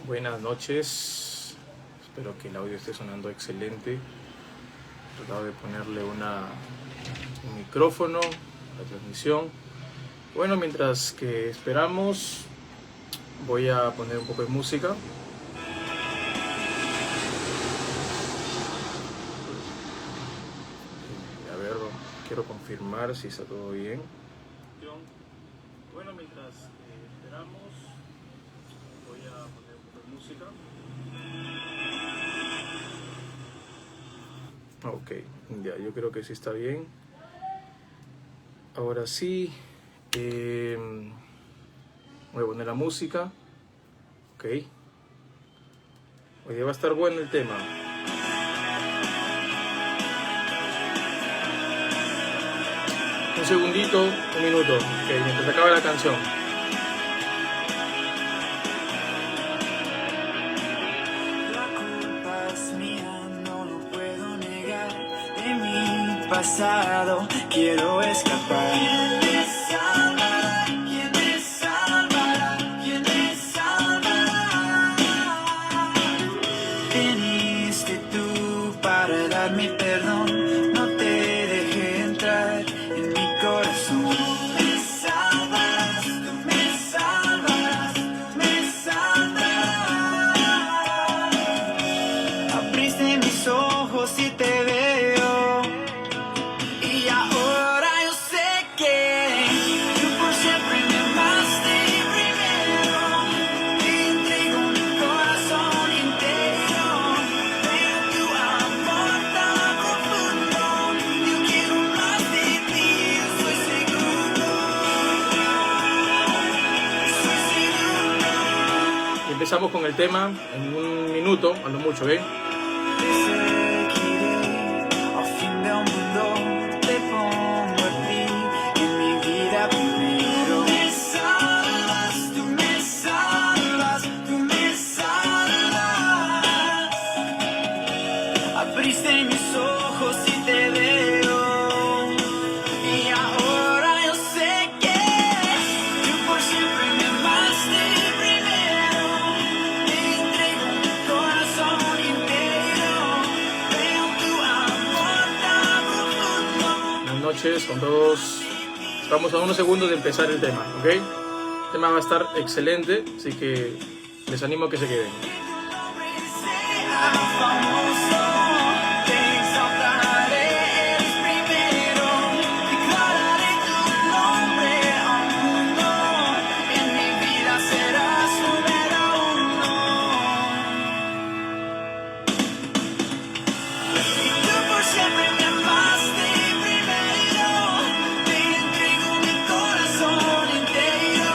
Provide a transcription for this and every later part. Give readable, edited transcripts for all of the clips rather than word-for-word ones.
Buenas noches, espero que el audio esté sonando excelente. He tratado de ponerle un micrófono a la transmisión. Bueno, mientras que esperamos, voy a poner un poco de música. A ver, quiero confirmar si está todo bien. Bueno, mientras esperamos, voy a poner un poco de música. Ok, ya, yo creo que sí está bien. Ahora sí, voy a poner la música. Ok. Hoy va a estar bueno el tema. Un segundito, un minuto, ok, mientras acabe la canción. La culpa es mía, no lo puedo negar. De mi pasado quiero escapar. ¿Quién me salvará? ¿Quién me salvará? ¿Quién me salvará? Viniste tú para darme perdón. No te dejé entrar en mi corazón. Tú me salvarás, tú me salvarás, tú me salvarás. Abriste mis ojos y te veo. Y ahora yo sé que tú por siempre me amaste primero. Te entrego mi corazón entero. Pero tu amor tan profundo, yo quiero más de ti, yo soy seguro. Soy seguro. Y empezamos con el tema en un minuto, a lo mucho, ¿eh? Te seguiré al fin del mundo. Te pongo a ti en mi vida primero. Tú me salvas, tú me salvas, tú me salvas. Abriste mis ojos y te veo. Y ahora yo sé que tú por siempre me amaste primero. Te entrego mi corazón entero. Veo tu amor tan profundo. Buenas noches con todos. Estamos a unos segundos de empezar el tema, ¿ok? El tema va a estar excelente, así que les animo a que se queden. Sea famoso, te exaltaré, eres primero. Declararé tu nombre al mundo. En mi vida serás número uno. Y tú por siempre me amaste primero. Te entrego mi corazón entero.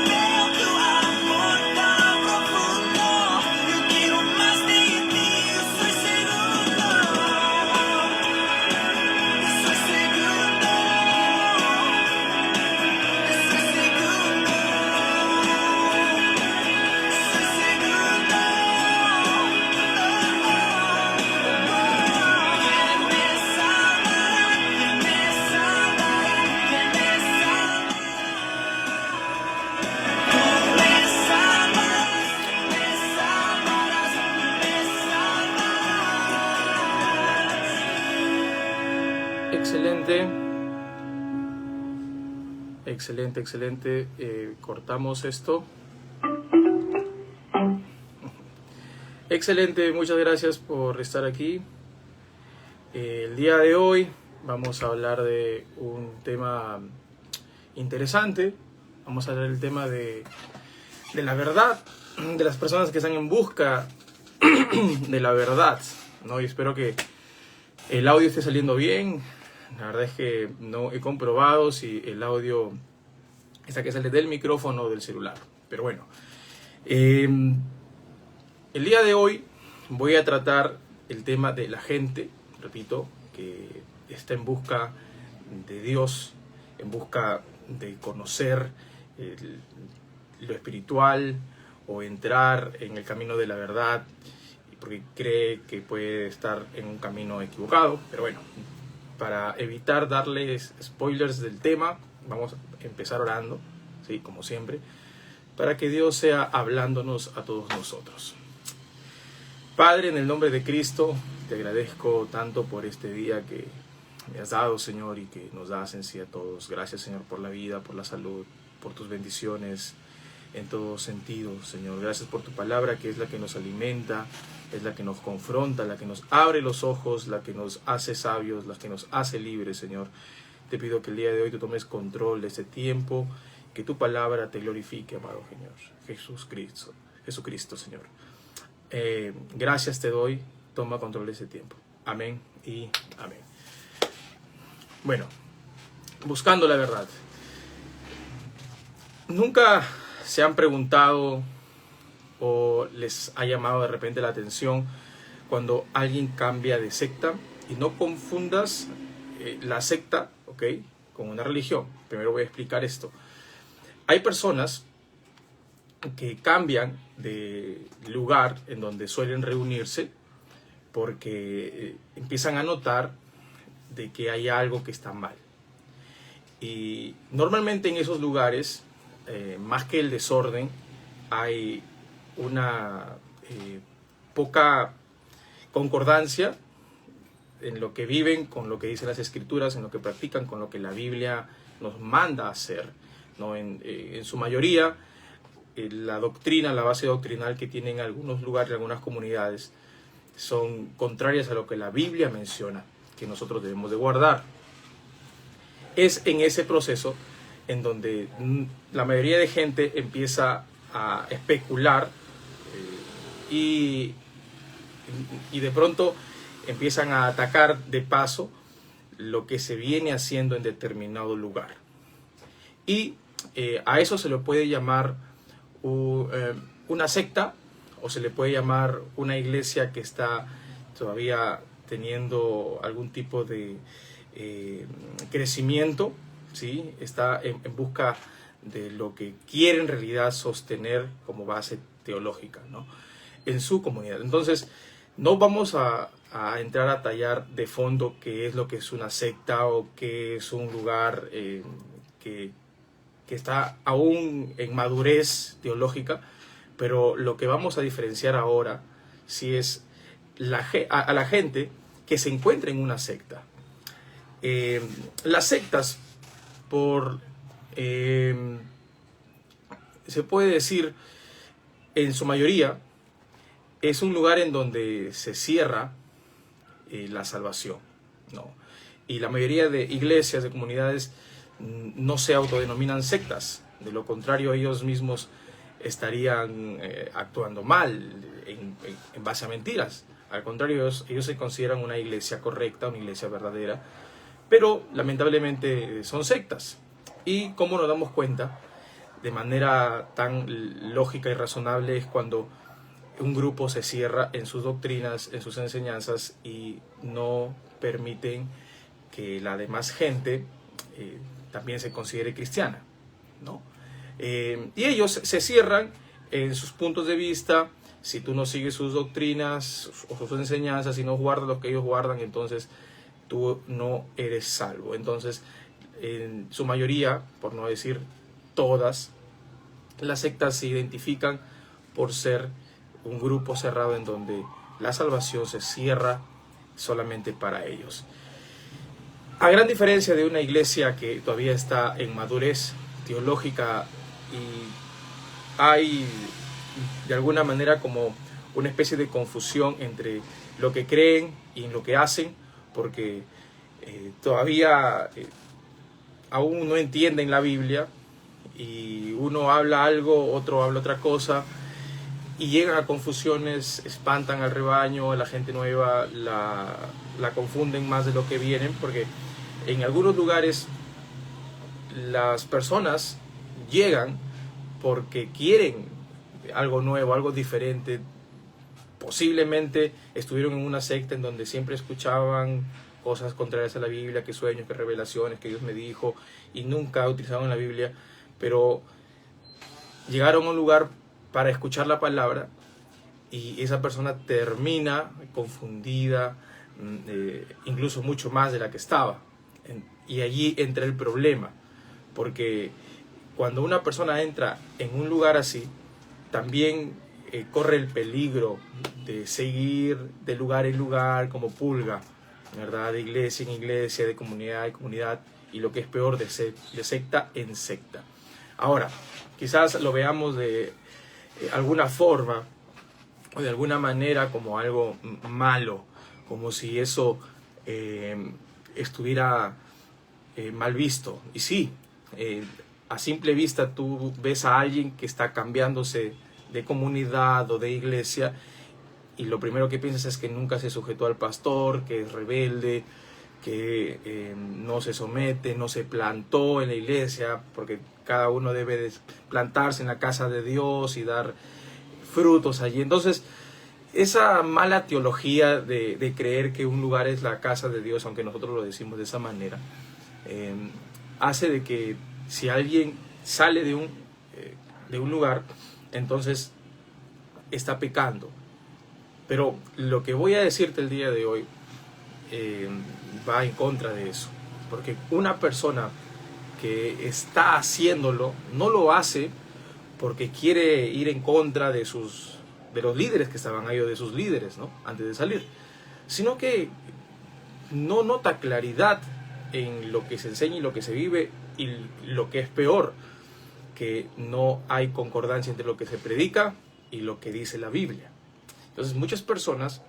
Veo tu amor tan profundo. Yo quiero más de ti, yo soy seguro. Yo soy seguro. Yo soy seguro. Soy seguro. ¿Quién me salvará? ¿Quién me salvará? ¿Quién me salvará? Me salvarás, me salvarás, me salvarás. Excelente. Excelente, excelente. Cortamos esto. Excelente, muchas gracias por estar aquí. El día de hoy vamos a hablar de un tema interesante. Vamos a hablar del tema de la verdad, de las personas que están en busca de la verdad, ¿no? Y espero que el audio esté saliendo bien. La verdad es que no he comprobado si el audio está que sale del micrófono o del celular. Pero bueno, el día de hoy voy a tratar el tema de la gente, repito, que está en busca de Dios, en busca de conocer lo espiritual o entrar en el camino de la verdad porque cree que puede estar en un camino equivocado. Pero bueno, para evitar darles spoilers del tema, vamos a empezar orando, ¿sí? Como siempre, para que Dios sea hablándonos a todos nosotros. Padre, en el nombre de Cristo, te agradezco tanto por este día que me has dado, Señor, y que nos das en sí a todos. Gracias, Señor, por la vida, por la salud, por tus bendiciones en todo sentido, Señor. Gracias por tu palabra, que es la que nos alimenta, es la que nos confronta, la que nos abre los ojos, la que nos hace sabios, la que nos hace libres, Señor. Te pido que el día de hoy tú tomes control de este tiempo, que tu palabra te glorifique, amado Señor. Jesucristo, Señor. Gracias te doy, toma control de ese tiempo. Amén y amén. Bueno, buscando la verdad. Nunca se han preguntado o les ha llamado de repente la atención cuando alguien cambia de secta, y no confundas la secta, ¿ok?, con una religión. Primero voy a explicar esto. Hay personas que cambian de lugar en donde suelen reunirse porque empiezan a notar de que hay algo que está mal. Y normalmente en esos lugares, más que el desorden, hay una poca concordancia en lo que viven con lo que dicen las Escrituras, en lo que practican con lo que la Biblia nos manda a hacer, ¿no? En su mayoría, la doctrina, la base doctrinal que tienen algunos lugares, algunas comunidades, son contrarias a lo que la Biblia menciona que nosotros debemos de guardar. Es en ese proceso en donde la mayoría de gente empieza a especular y de pronto empiezan a atacar de paso lo que se viene haciendo en determinado lugar. Y a eso se le puede llamar una secta, o se le puede llamar una iglesia que está todavía teniendo algún tipo de crecimiento, ¿sí? Está en busca de lo que quiere en realidad sostener como base teológica, ¿no?, en su comunidad. Entonces, no vamos a entrar a tallar de fondo qué es lo que es una secta o qué es un lugar que está aún en madurez teológica, pero lo que vamos a diferenciar ahora sí es a la gente que se encuentra en una secta. Las sectas, se puede decir, en su mayoría, es un lugar en donde se cierra la salvación, ¿no? Y la mayoría de iglesias, de comunidades, no se autodenominan sectas. De lo contrario, ellos mismos estarían actuando mal en base a mentiras. Al contrario, ellos se consideran una iglesia correcta, una iglesia verdadera, pero lamentablemente son sectas. Y como nos damos cuenta, de manera tan lógica y razonable, es cuando un grupo se cierra en sus doctrinas, en sus enseñanzas, y no permiten que la demás gente también se considere cristiana, ¿no? Y ellos se cierran en sus puntos de vista. Si tú no sigues sus doctrinas o sus enseñanzas, si no guardas lo que ellos guardan, entonces tú no eres salvo. Entonces, en su mayoría, por no decir todas, las sectas se identifican por ser un grupo cerrado en donde la salvación se cierra solamente para ellos. A gran diferencia de una iglesia que todavía está en madurez teológica, y hay de alguna manera como una especie de confusión entre lo que creen y lo que hacen, porque todavía aún no entienden la Biblia, y uno habla algo, otro habla otra cosa, y llegan a confusiones, espantan al rebaño, a la gente nueva la confunden más de lo que vienen, porque en algunos lugares las personas llegan porque quieren algo nuevo, algo diferente. Posiblemente estuvieron en una secta en donde siempre escuchaban cosas contrarias a la Biblia, que sueños, que revelaciones, que Dios me dijo, y nunca utilizaron la Biblia, pero llegaron a un lugar para escuchar la palabra, y esa persona termina confundida, incluso mucho más de la que estaba. Y allí entra el problema, porque cuando una persona entra en un lugar así, también corre el peligro de seguir de lugar en lugar como pulga, ¿verdad? De iglesia en iglesia, de comunidad en comunidad, y lo que es peor, de secta en secta. Ahora, quizás lo veamos de alguna forma o de alguna manera como algo malo, como si eso estuviera mal visto. Y sí, a simple vista tú ves a alguien que está cambiándose de comunidad o de iglesia, y lo primero que piensas es que nunca se sujetó al pastor, que es rebelde, que no se somete, no se plantó en la iglesia, porque cada uno debe de plantarse en la casa de Dios y dar frutos allí. Entonces, esa mala teología de creer que un lugar es la casa de Dios, aunque nosotros lo decimos de esa manera, hace de que si alguien sale de un lugar, entonces está pecando. Pero lo que voy a decirte el día de hoy va en contra de eso, porque una persona que está haciéndolo no lo hace porque quiere ir en contra de los líderes que estaban ahí, o de sus líderes, ¿no?, antes de salir, sino que no nota claridad en lo que se enseña y lo que se vive, y lo que es peor, que no hay concordancia entre lo que se predica y lo que dice la Biblia. Entonces muchas personas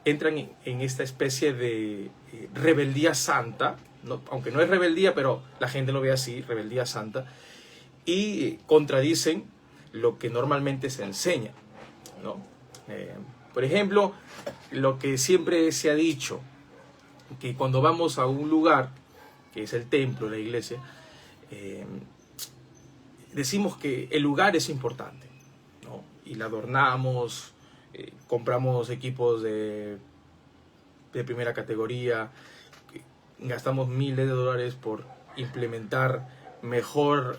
entran en esta especie de rebeldía santa, ¿no? Aunque no es rebeldía, pero la gente lo ve así, rebeldía santa, y contradicen lo que normalmente se enseña, ¿no? Por ejemplo, lo que siempre se ha dicho, que cuando vamos a un lugar, que es el templo, la iglesia, decimos que el lugar es importante, ¿no? Y la adornamos, compramos equipos de primera categoría, gastamos miles de dólares por implementar mejor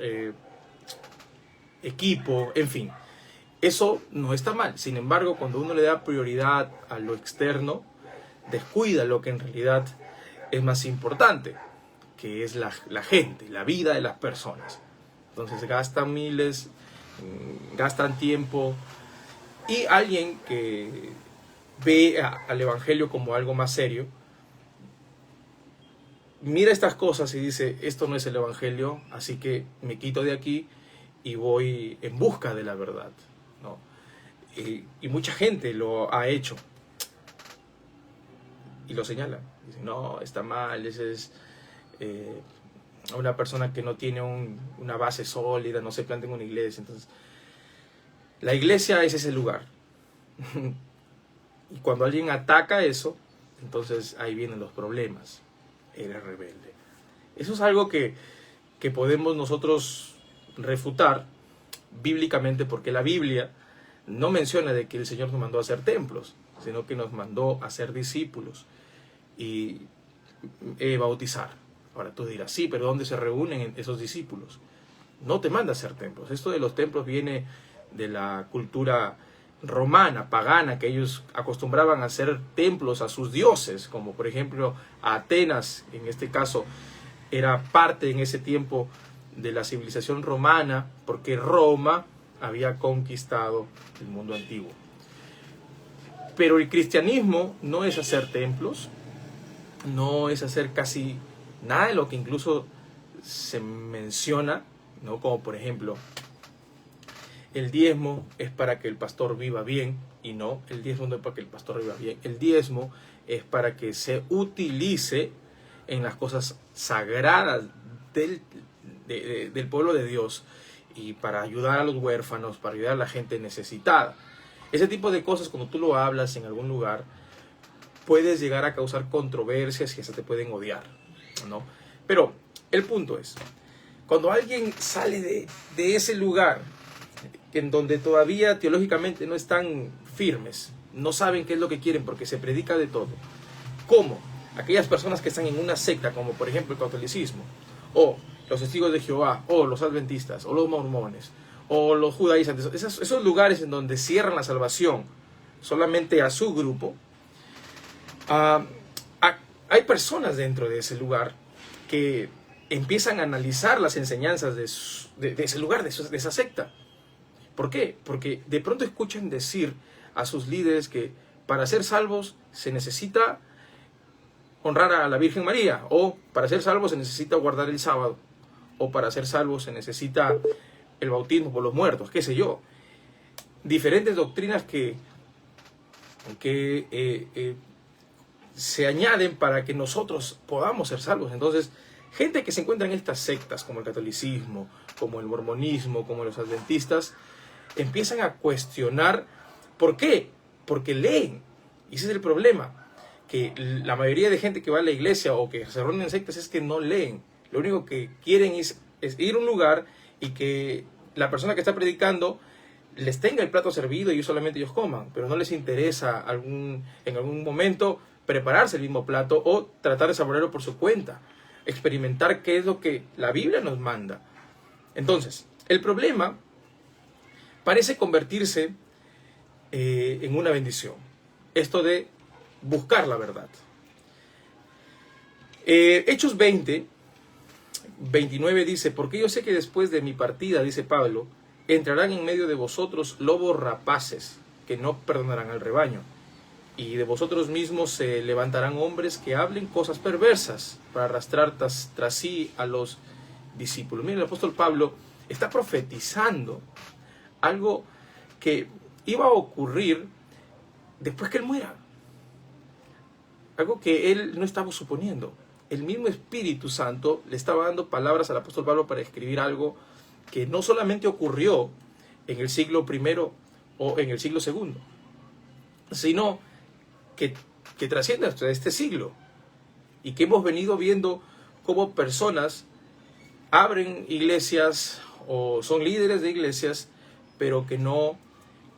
equipo, en fin. Eso no está mal. Sin embargo, cuando uno le da prioridad a lo externo, descuida lo que en realidad es más importante, que es la gente, la vida de las personas. Entonces gastan miles, gastan tiempo, y alguien que ve al evangelio como algo más serio, mira estas cosas y dice, esto no es el evangelio, así que me quito de aquí y voy en busca de la verdad, ¿no? Y mucha gente lo ha hecho y lo señala. Dice, no, está mal, ese es una persona que no tiene una base sólida, no se planta en una iglesia. Entonces, la iglesia es ese lugar. Y cuando alguien ataca eso, entonces ahí vienen los problemas. Eres rebelde. Eso es algo que podemos nosotros refutar bíblicamente, porque la Biblia no menciona de que el Señor nos mandó a hacer templos, sino que nos mandó a ser discípulos y bautizar. Ahora tú dirás, sí, pero ¿dónde se reúnen esos discípulos? No te manda a hacer templos. Esto de los templos viene de la cultura romana, pagana, que ellos acostumbraban a hacer templos a sus dioses, como por ejemplo a Atenas, en este caso era parte en ese tiempo de la civilización romana, porque Roma había conquistado el mundo antiguo. Pero el cristianismo no es hacer templos, no es hacer casi nada de lo que incluso se menciona, ¿no? Como por ejemplo, el diezmo es para que el pastor viva bien, y no, el diezmo no es para que el pastor viva bien. El diezmo es para que se utilice en las cosas sagradas del pueblo de Dios, y para ayudar a los huérfanos, para ayudar a la gente necesitada. Ese tipo de cosas, cuando tú lo hablas en algún lugar, puedes llegar a causar controversias y hasta te pueden odiar, ¿no? Pero el punto es, cuando alguien sale de ese lugar en donde todavía teológicamente no están firmes, no saben qué es lo que quieren porque se predica de todo, como aquellas personas que están en una secta, como por ejemplo el catolicismo, o los testigos de Jehová, o los adventistas, o los mormones, o los judaizantes, esos lugares en donde cierran la salvación solamente a su grupo, hay personas dentro de ese lugar que empiezan a analizar las enseñanzas de ese lugar, de esa secta. ¿Por qué? Porque de pronto escuchan decir a sus líderes que para ser salvos se necesita honrar a la Virgen María, o para ser salvos se necesita guardar el sábado, o para ser salvos se necesita el bautismo por los muertos, qué sé yo. Diferentes doctrinas que se añaden para que nosotros podamos ser salvos. Entonces, gente que se encuentra en estas sectas, como el catolicismo, como el mormonismo, como los adventistas, empiezan a cuestionar. ¿Por qué? Porque leen. Y ese es el problema. Que la mayoría de gente que va a la iglesia o que se reúnen en sectas es que no leen. Lo único que quieren es ir a un lugar y que la persona que está predicando les tenga el plato servido y solamente ellos coman. Pero no les interesa en algún momento prepararse el mismo plato o tratar de saborearlo por su cuenta. Experimentar qué es lo que la Biblia nos manda. Entonces, el problema parece convertirse en una bendición. Esto de buscar la verdad. Hechos 20, 29 dice: porque yo sé que después de mi partida, dice Pablo, entrarán en medio de vosotros lobos rapaces, que no perdonarán al rebaño. Y de vosotros mismos se levantarán hombres que hablen cosas perversas para arrastrar tras sí a los discípulos. Miren, el apóstol Pablo está profetizando algo que iba a ocurrir después que él muera. Algo que él no estaba suponiendo. El mismo Espíritu Santo le estaba dando palabras al apóstol Pablo para escribir algo que no solamente ocurrió en el siglo I o en el siglo II, sino que trasciende hasta este siglo, y que hemos venido viendo cómo personas abren iglesias o son líderes de iglesias, pero que no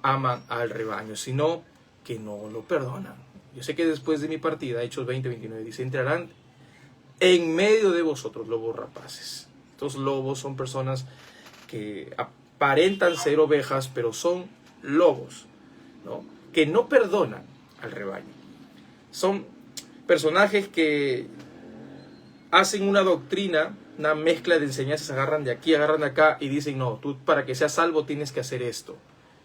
aman al rebaño, sino que no lo perdonan. Yo sé que después de mi partida, Hechos 20, 29, dice: entrarán en medio de vosotros lobos rapaces. Estos lobos son personas que aparentan ser ovejas, pero son lobos, ¿no? Que no perdonan al rebaño. Son personajes que hacen una doctrina, una mezcla de enseñanzas, agarran de aquí, agarran de acá y dicen: no, tú para que seas salvo tienes que hacer esto.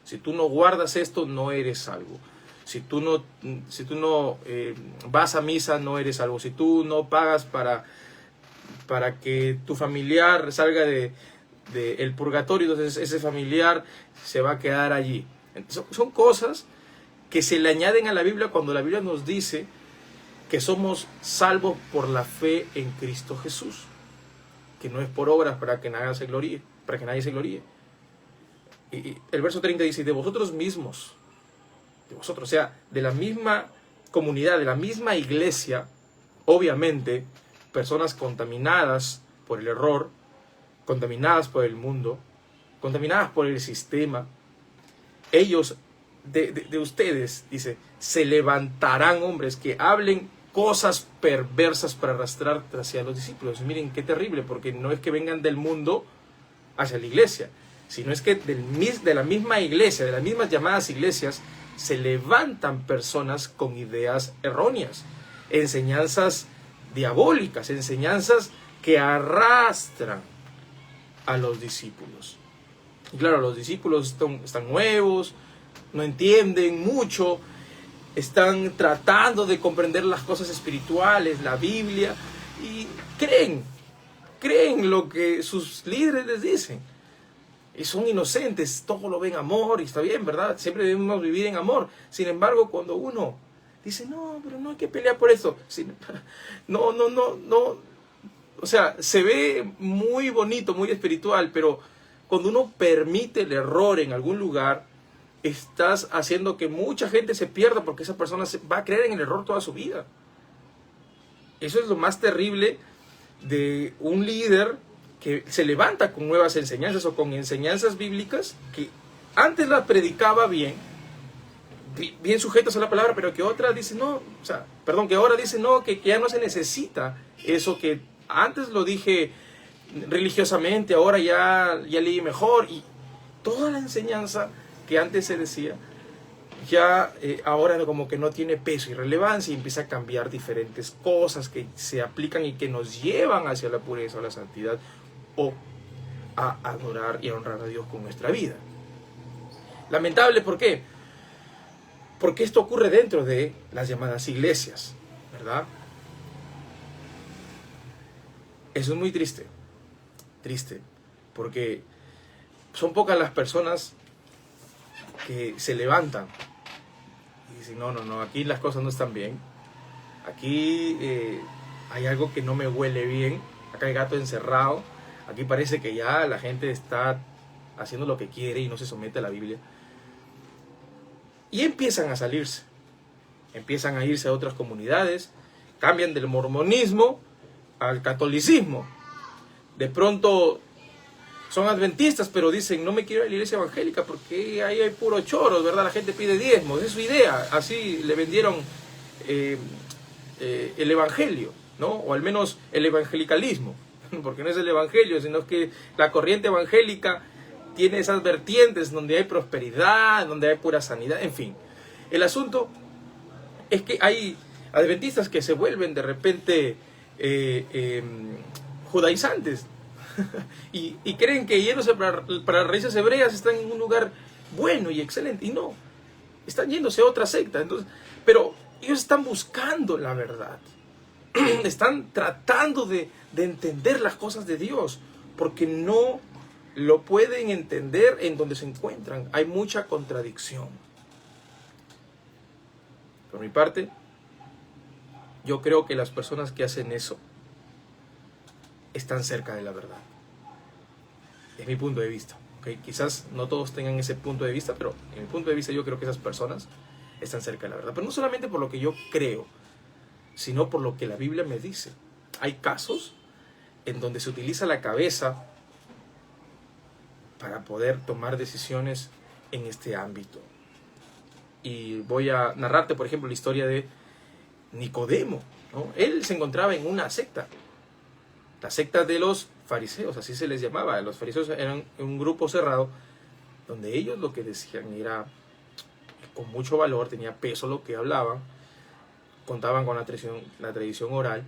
Si tú no guardas esto, no eres salvo. Si tú no vas a misa, no eres salvo. Si tú no pagas para que tu familiar salga de el purgatorio, entonces ese familiar se va a quedar allí. Son cosas que se le añaden a la Biblia cuando la Biblia nos dice que somos salvos por la fe en Cristo Jesús, que no es por obras para que nadie se gloríe, Y el verso 30 dice: de vosotros mismos, de vosotros, o sea, de la misma comunidad, de la misma iglesia, obviamente, personas contaminadas por el error, contaminadas por el mundo, contaminadas por el sistema, ellos, de ustedes, dice, se levantarán hombres que hablen cosas perversas para arrastrar hacia los discípulos. Miren qué terrible, porque no es que vengan del mundo hacia la iglesia, sino es que de la misma iglesia, de las mismas llamadas iglesias, se levantan personas con ideas erróneas, enseñanzas diabólicas, enseñanzas que arrastran a los discípulos. Y claro, los discípulos están nuevos, no entienden mucho, están tratando de comprender las cosas espirituales, la Biblia, y creen lo que sus líderes les dicen. Y son inocentes, todo lo ven amor, y está bien, ¿verdad? Siempre debemos vivir en amor. Sin embargo, cuando uno dice: no, pero no hay que pelear por eso. No. O sea, se ve muy bonito, muy espiritual, pero cuando uno permite el error en algún lugar, estás haciendo que mucha gente se pierda, porque esa persona va a creer en el error toda su vida. Eso es lo más terrible de un líder que se levanta con nuevas enseñanzas o con enseñanzas bíblicas que antes las predicaba bien sujetas a la palabra, pero que otra dice que ahora dice no, que ya no se necesita eso que antes lo dije religiosamente, ahora ya leí mejor, y toda la enseñanza que antes se decía ya ahora como que no tiene peso y relevancia y empieza a cambiar diferentes cosas que se aplican y que nos llevan hacia la pureza o la santidad o a adorar y a honrar a Dios con nuestra vida. Lamentable, ¿por qué? Porque esto ocurre dentro de las llamadas iglesias, ¿verdad? Eso es muy triste, porque son pocas las personas que se levantan y dicen, no, aquí las cosas no están bien, aquí hay algo que no me huele bien, acá hay gato encerrado, aquí parece que ya la gente está haciendo lo que quiere y no se somete a la Biblia. Y empiezan a salirse, empiezan a irse a otras comunidades, cambian del mormonismo al catolicismo. De pronto son adventistas, pero dicen, no me quiero ir a la iglesia evangélica porque ahí hay puro choros, ¿verdad? La gente pide diezmos, es su idea. Así le vendieron el evangelio, ¿no? O al menos el evangelicalismo, porque no es el evangelio, sino que la corriente evangélica tiene esas vertientes donde hay prosperidad, donde hay pura sanidad, en fin. El asunto es que hay adventistas que se vuelven de repente judaizantes y creen que yéndose para las raíces hebreas están en un lugar bueno y excelente, y no, están yéndose a otra secta. Entonces, pero ellos están buscando la verdad, están tratando de entender las cosas de Dios, porque no lo pueden entender en donde se encuentran. Hay mucha contradicción. Por mi parte, yo creo que las personas que hacen eso están cerca de la verdad. Es mi punto de vista. ¿Okay? Quizás no todos tengan ese punto de vista, pero en mi punto de vista yo creo que esas personas están cerca de la verdad. Pero no solamente por lo que yo creo, sino por lo que la Biblia me dice. Hay casos en donde se utiliza la cabeza para poder tomar decisiones en este ámbito. Y voy a narrarte, por ejemplo, la historia de Nicodemo, ¿no? Él se encontraba en una secta, la secta de los fariseos, así se les llamaba. Los fariseos eran un grupo cerrado, donde ellos lo que decían era con mucho valor, tenía peso lo que hablaban, contaban con la tradición oral,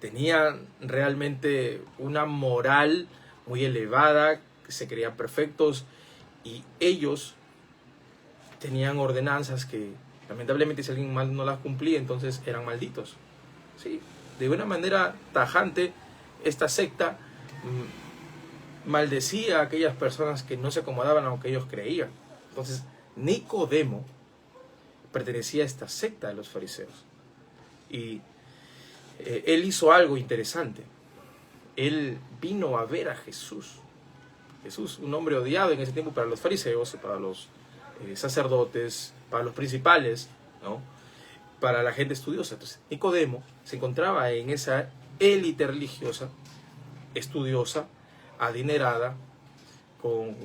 tenían realmente una moral muy elevada, se creían perfectos, y ellos tenían ordenanzas que lamentablemente si alguien mal no las cumplía, entonces eran malditos. Sí, de una manera tajante esta secta maldecía a aquellas personas que no se acomodaban a lo que ellos creían. Entonces Nicodemo pertenecía a esta secta de los fariseos, y él hizo algo interesante. Él vino a ver a Jesús. Jesús, un hombre odiado en ese tiempo para los fariseos, para los sacerdotes, para los principales, ¿no? Para la gente estudiosa. Entonces Nicodemo se encontraba en esa élite religiosa, estudiosa, adinerada, con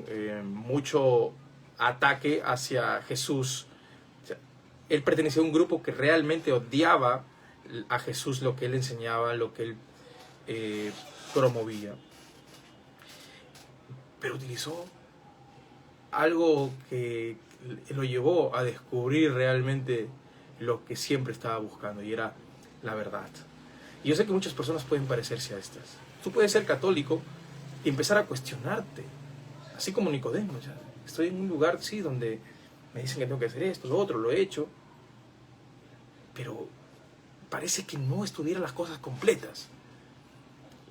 mucho ataque hacia Jesús. O sea, él pertenecía a un grupo que realmente odiaba a Jesús, lo que él enseñaba, lo que él promovía. Pero utilizó algo que lo llevó a descubrir realmente lo que siempre estaba buscando, y era la verdad. Y yo sé que muchas personas pueden parecerse a estas. Tú puedes ser católico y empezar a cuestionarte, así como Nicodemo. O sea, estoy en un lugar, sí, donde me dicen que tengo que hacer esto, lo otro, lo he hecho, pero parece que no estuviera las cosas completas.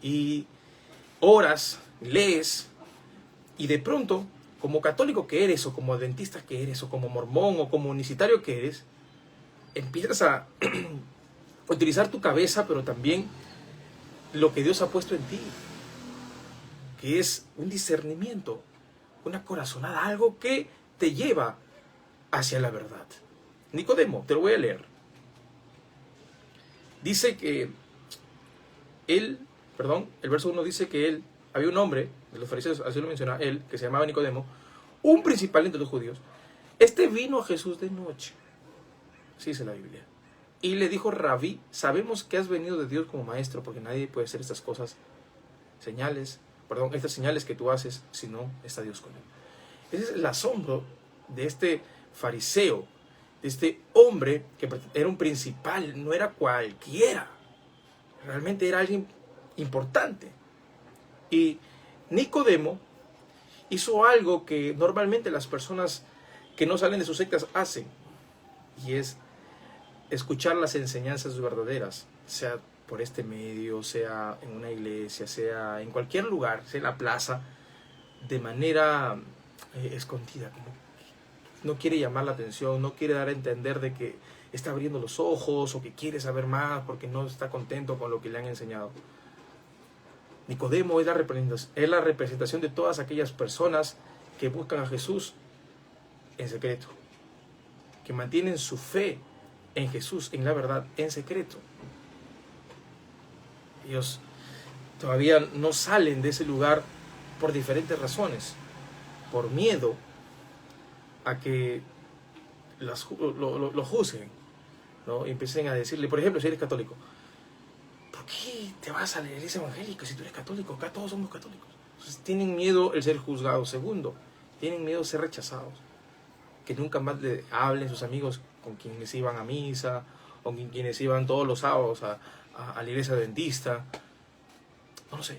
Y oras, lees, y de pronto, como católico que eres, o como adventista que eres, o como mormón, o como unicitario que eres, empiezas a utilizar tu cabeza, pero también lo que Dios ha puesto en ti, que es un discernimiento, una corazonada, algo que te lleva hacia la verdad. Nicodemo, te lo voy a leer. Dice que el verso 1 dice que él, había un hombre de los fariseos, así lo menciona él, que se llamaba Nicodemo, un principal entre los judíos. Este vino a Jesús de noche, así dice la Biblia, y le dijo: Rabí, sabemos que has venido de Dios como maestro, porque nadie puede hacer estas señales que tú haces, si no está Dios con él. Ese es el asombro de este fariseo, de este hombre que era un principal, no era cualquiera, realmente era alguien importante. Y Nicodemo hizo algo que normalmente las personas que no salen de sus sectas hacen, y es escuchar las enseñanzas verdaderas, sea por este medio, sea en una iglesia, sea en cualquier lugar, sea en la plaza, de manera escondida, como no quiere llamar la atención, no quiere dar a entender de que está abriendo los ojos o que quiere saber más porque no está contento con lo que le han enseñado. Nicodemo es la representación de todas aquellas personas que buscan a Jesús en secreto, que mantienen su fe en Jesús, en la verdad, en secreto. Ellos todavía no salen de ese lugar por diferentes razones, por miedo a que lo juzguen, ¿no? Y empiecen a decirle, por ejemplo, si eres católico, ¿por qué te vas a la iglesia evangélica si tú eres católico? Acá todos somos católicos. Entonces tienen miedo el ser juzgados. Segundo, tienen miedo de ser rechazados, que nunca más le hablen sus amigos con quienes iban a misa, o con quienes iban todos los sábados a la iglesia adventista, no lo sé.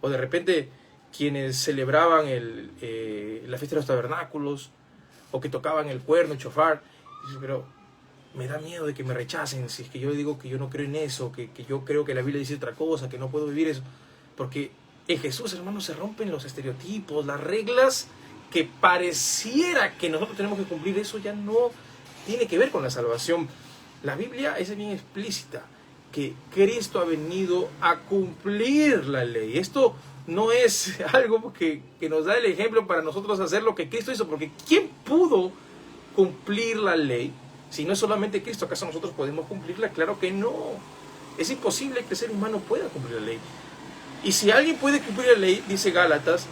O de repente quienes celebraban la fiesta de los tabernáculos, o que tocaban el cuerno, el shofar, pero me da miedo de que me rechacen si es que yo digo que yo no creo en eso, que yo creo que la Biblia dice otra cosa, que no puedo vivir eso. Porque en Jesús, hermanos, se rompen los estereotipos, las reglas que pareciera que nosotros tenemos que cumplir. Eso ya no tiene que ver con la salvación. La Biblia es bien explícita, que Cristo ha venido a cumplir la ley. Esto no es algo que nos da el ejemplo para nosotros hacer lo que Cristo hizo, porque ¿quién pudo cumplir la ley si no es solamente Cristo? ¿Acaso nosotros podemos cumplirla? Claro que no. Es imposible que el ser humano pueda cumplir la ley. Y si alguien puede cumplir la ley, dice Gálatas,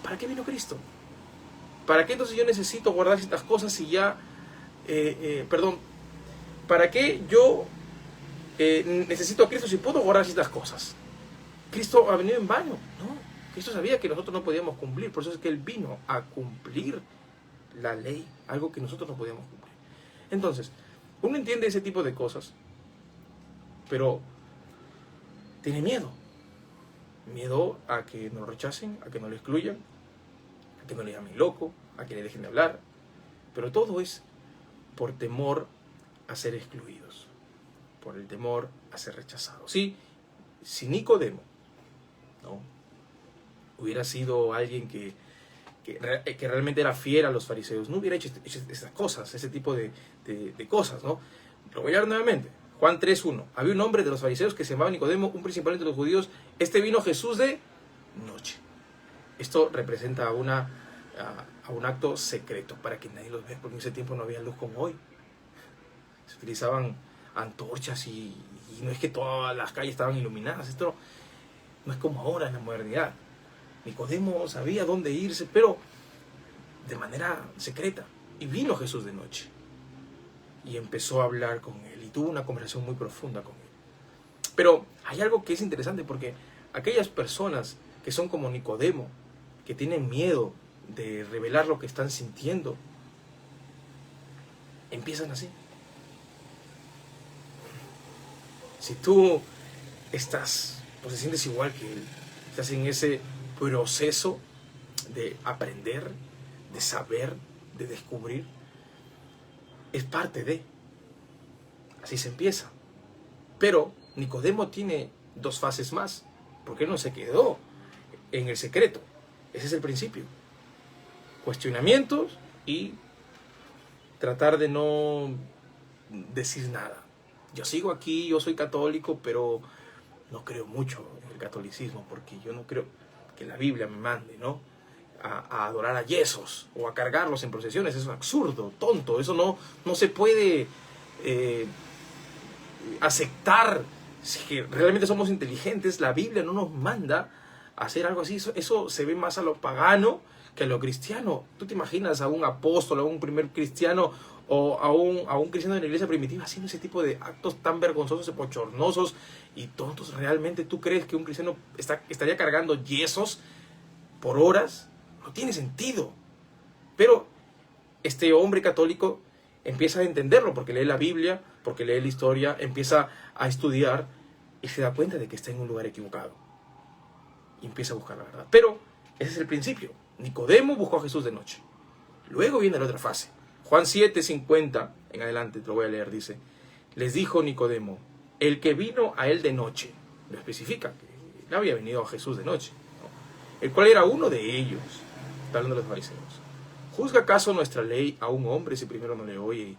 ¿para qué vino Cristo? ¿Para qué entonces yo necesito guardar estas cosas si ya... ¿para qué yo necesito a Cristo si puedo guardar estas cosas? Cristo ha venido en vano, ¿no? Cristo sabía que nosotros no podíamos cumplir, por eso es que Él vino a cumplir la ley, algo que nosotros no podíamos cumplir. Entonces, uno entiende ese tipo de cosas, pero tiene miedo. Miedo a que nos lo rechacen, a que nos lo excluyan, a que nos le llamen loco, a que le dejen de hablar. Pero todo es por temor a ser excluidos, por el temor a ser rechazados. Sí, si Nicodemo, ¿no?, hubiera sido alguien que realmente era fiel a los fariseos, no hubiera hecho estas cosas, ese tipo de cosas, ¿no? Lo voy a leer nuevamente. Juan 3:1. Había un hombre de los fariseos que se llamaba Nicodemo, un principal entre los judíos. Este vino Jesús de noche. Esto representa a un acto secreto, para que nadie los vea, porque en ese tiempo no había luz como hoy. Se utilizaban antorchas y no es que todas las calles estaban iluminadas. Esto no es como ahora en la modernidad. Nicodemo sabía dónde irse, pero de manera secreta. Y vino Jesús de noche. Y empezó a hablar con él. Y tuvo una conversación muy profunda con él. Pero hay algo que es interesante, porque aquellas personas que son como Nicodemo, que tienen miedo de revelar lo que están sintiendo, empiezan así. Si tú estás, pues te sientes igual que él, estás en ese proceso de aprender, de saber, de descubrir, es parte de. Así se empieza. Pero Nicodemo tiene dos fases más, porque él no se quedó en el secreto. Ese es el principio. Cuestionamientos y tratar de no decir nada. Yo sigo aquí, yo soy católico, pero no creo mucho en el catolicismo, porque yo no creo que la Biblia me mande, ¿no?, a adorar a yesos o a cargarlos en procesiones. Eso es absurdo, tonto. Eso no se puede aceptar. Si que realmente somos inteligentes, la Biblia no nos manda a hacer algo así. Eso se ve más a lo pagano que a lo cristiano. ¿Tú te imaginas a un apóstol, a un primer cristiano o a un cristiano de la iglesia primitiva haciendo ese tipo de actos tan vergonzosos, bochornosos y tontos? ¿Realmente tú crees que un cristiano estaría cargando yesos por horas? No tiene sentido. Pero este hombre católico empieza a entenderlo porque lee la Biblia, porque lee la historia, empieza a estudiar y se da cuenta de que está en un lugar equivocado. Y empieza a buscar la verdad. Pero ese es el principio. Nicodemo buscó a Jesús de noche. Luego viene la otra fase. Juan 7:50 en adelante, te lo voy a leer, dice: les dijo Nicodemo, el que vino a él de noche, lo especifica, que no había venido a Jesús de noche, ¿no? El cual era uno de ellos, está hablando de los fariseos. ¿Juzga acaso nuestra ley a un hombre si primero no le oye y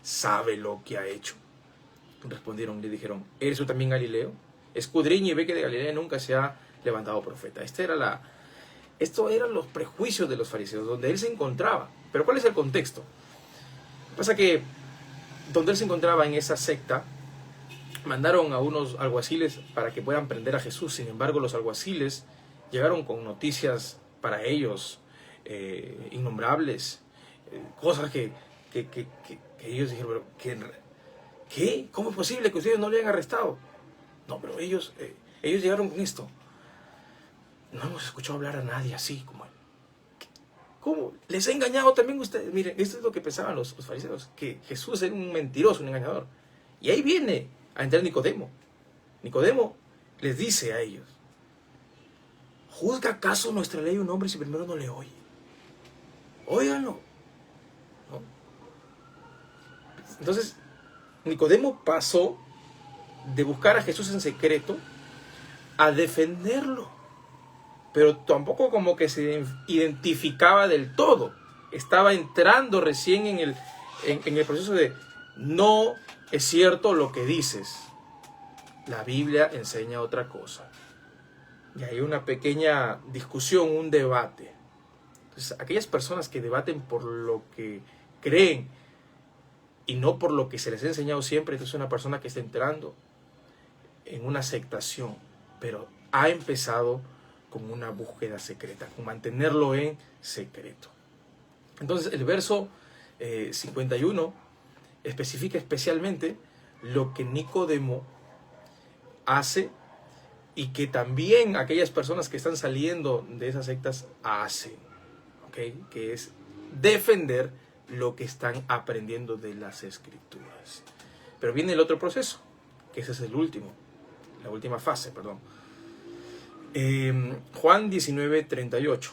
sabe lo que ha hecho? Respondieron, le dijeron, ¿eres tú también Galileo? Escudriña y ve que de Galilea nunca se ha levantado profeta. Esto eran los prejuicios de los fariseos, donde él se encontraba. Pero ¿cuál es el contexto? Pasa que donde él se encontraba en esa secta, mandaron a unos alguaciles para que puedan prender a Jesús. Sin embargo, los alguaciles llegaron con noticias para ellos innombrables, cosas que ellos dijeron, ¿qué? ¿Cómo es posible que ustedes no le hayan arrestado? No, pero ellos llegaron con esto. No hemos escuchado hablar a nadie así como él. ¿Cómo? ¿Les ha engañado también ustedes? Miren, esto es lo que pensaban los fariseos, que Jesús era un mentiroso, un engañador. Y ahí viene a entrar Nicodemo. Nicodemo les dice a ellos, ¿juzga acaso nuestra ley un hombre si primero no le oye? Óiganlo. ¿No? Entonces, Nicodemo pasó de buscar a Jesús en secreto a defenderlo. Pero tampoco como que se identificaba del todo. Estaba entrando recién en el proceso de no es cierto lo que dices. La Biblia enseña otra cosa. Y hay una pequeña discusión, un debate. Entonces, aquellas personas que debaten por lo que creen y no por lo que se les ha enseñado siempre, entonces es una persona que está entrando en una sectación, pero ha empezado con una búsqueda secreta, con mantenerlo en secreto. Entonces el verso 51 especifica especialmente lo que Nicodemo hace y que también aquellas personas que están saliendo de esas sectas hacen, ¿okay? Que es defender lo que están aprendiendo de las Escrituras. Pero viene el otro proceso, que ese es la última fase, perdón. Juan 19:38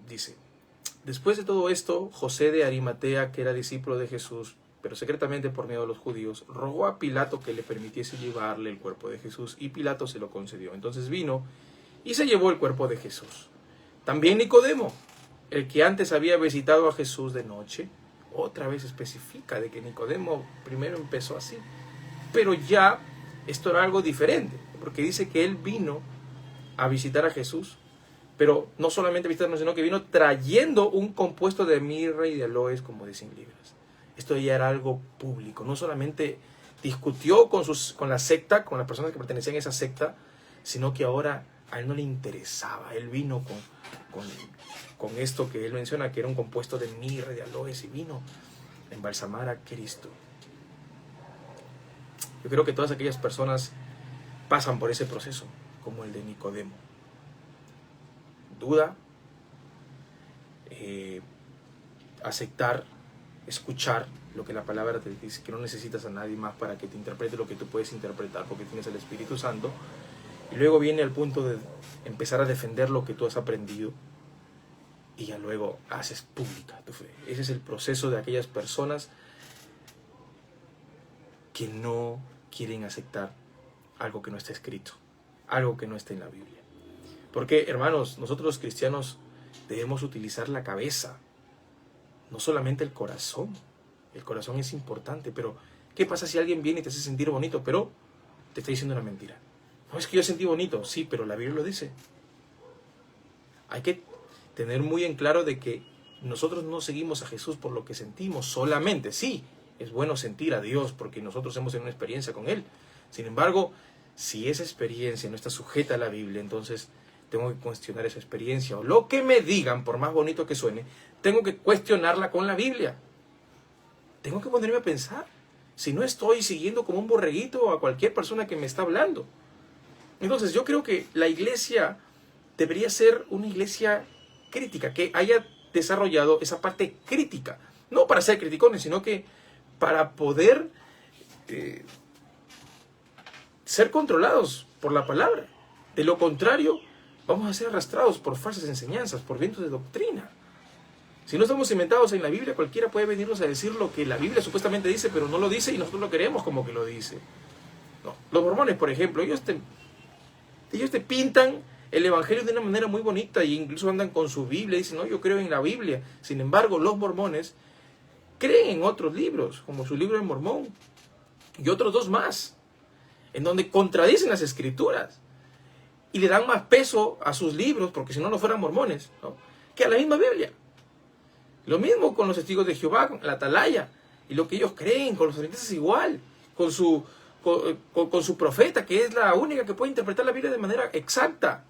dice: después de todo esto, José de Arimatea, que era discípulo de Jesús, pero secretamente por miedo a los judíos, rogó a Pilato que le permitiese llevarle el cuerpo de Jesús, y Pilato se lo concedió. Entonces vino y se llevó el cuerpo de Jesús. También Nicodemo, el que antes había visitado a Jesús de noche, otra vez especifica de que Nicodemo primero empezó así, pero ya esto era algo diferente, porque dice que él vino a visitar a Jesús, pero no solamente visitarnos, sino que vino trayendo un compuesto de mirra y de aloes como de 100 libras. Esto ya era algo público, no solamente discutió con la secta, con las personas que pertenecían a esa secta, sino que ahora a él no le interesaba. Él vino con esto que él menciona, que era un compuesto de mirra y de aloes, y vino a embalsamar a Cristo. Yo creo que todas aquellas personas pasan por ese proceso, como el de Nicodemo. Duda, aceptar, escuchar lo que la palabra te dice, que no necesitas a nadie más para que te interprete lo que tú puedes interpretar, porque tienes el Espíritu Santo. Y luego viene el punto de empezar a defender lo que tú has aprendido, y ya luego haces pública tu fe. Ese es el proceso de aquellas personas que no quieren aceptar algo que no está escrito, algo que no está en la Biblia. Porque, hermanos, nosotros los cristianos debemos utilizar la cabeza, no solamente el corazón. El corazón es importante, pero ¿qué pasa si alguien viene y te hace sentir bonito, pero te está diciendo una mentira? No, es que yo sentí bonito, sí, pero la Biblia lo dice. Hay que tener muy en claro de que nosotros no seguimos a Jesús por lo que sentimos solamente. Sí, es bueno sentir a Dios porque nosotros hemos tenido una experiencia con Él. Sin embargo, si esa experiencia no está sujeta a la Biblia, entonces tengo que cuestionar esa experiencia. O lo que me digan, por más bonito que suene, tengo que cuestionarla con la Biblia. Tengo que ponerme a pensar. Si no estoy siguiendo como un borreguito a cualquier persona que me está hablando. Entonces yo creo que la iglesia debería ser una iglesia crítica, que haya desarrollado esa parte crítica. No para ser criticones, sino que para poder ser controlados por la palabra. De lo contrario, vamos a ser arrastrados por falsas enseñanzas, por vientos de doctrina. Si no estamos cimentados en la Biblia, cualquiera puede venirnos a decir lo que la Biblia supuestamente dice, pero no lo dice y nosotros lo queremos como que lo dice. No. Los mormones, por ejemplo, ellos te pintan el evangelio de una manera muy bonita e incluso andan con su Biblia y dicen, no, yo creo en la Biblia. Sin embargo, los mormones creen en otros libros, como su libro de Mormón y otros dos más, en donde contradicen las escrituras y le dan más peso a sus libros, porque si no, no fueran mormones, ¿no?, que a la misma Biblia. Lo mismo con los testigos de Jehová, con la atalaya, y lo que ellos creen, con los adventistas igual, con su profeta, que es la única que puede interpretar la Biblia de manera exacta.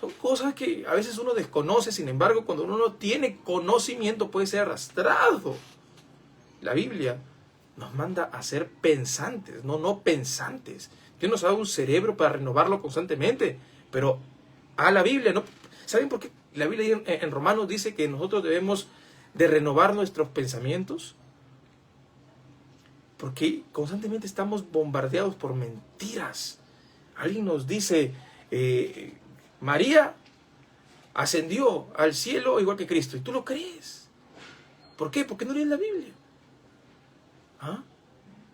Son cosas que a veces uno desconoce, sin embargo, cuando uno no tiene conocimiento puede ser arrastrado. La Biblia nos manda a ser pensantes, no pensantes. Dios nos ha dado un cerebro para renovarlo constantemente, pero a la Biblia no. ¿Saben por qué? La Biblia en Romanos dice que nosotros debemos de renovar nuestros pensamientos, porque constantemente estamos bombardeados por mentiras. Alguien nos dice, María ascendió al cielo igual que Cristo, y tú lo crees. ¿Por qué? Porque no lees la Biblia. ¿Ah?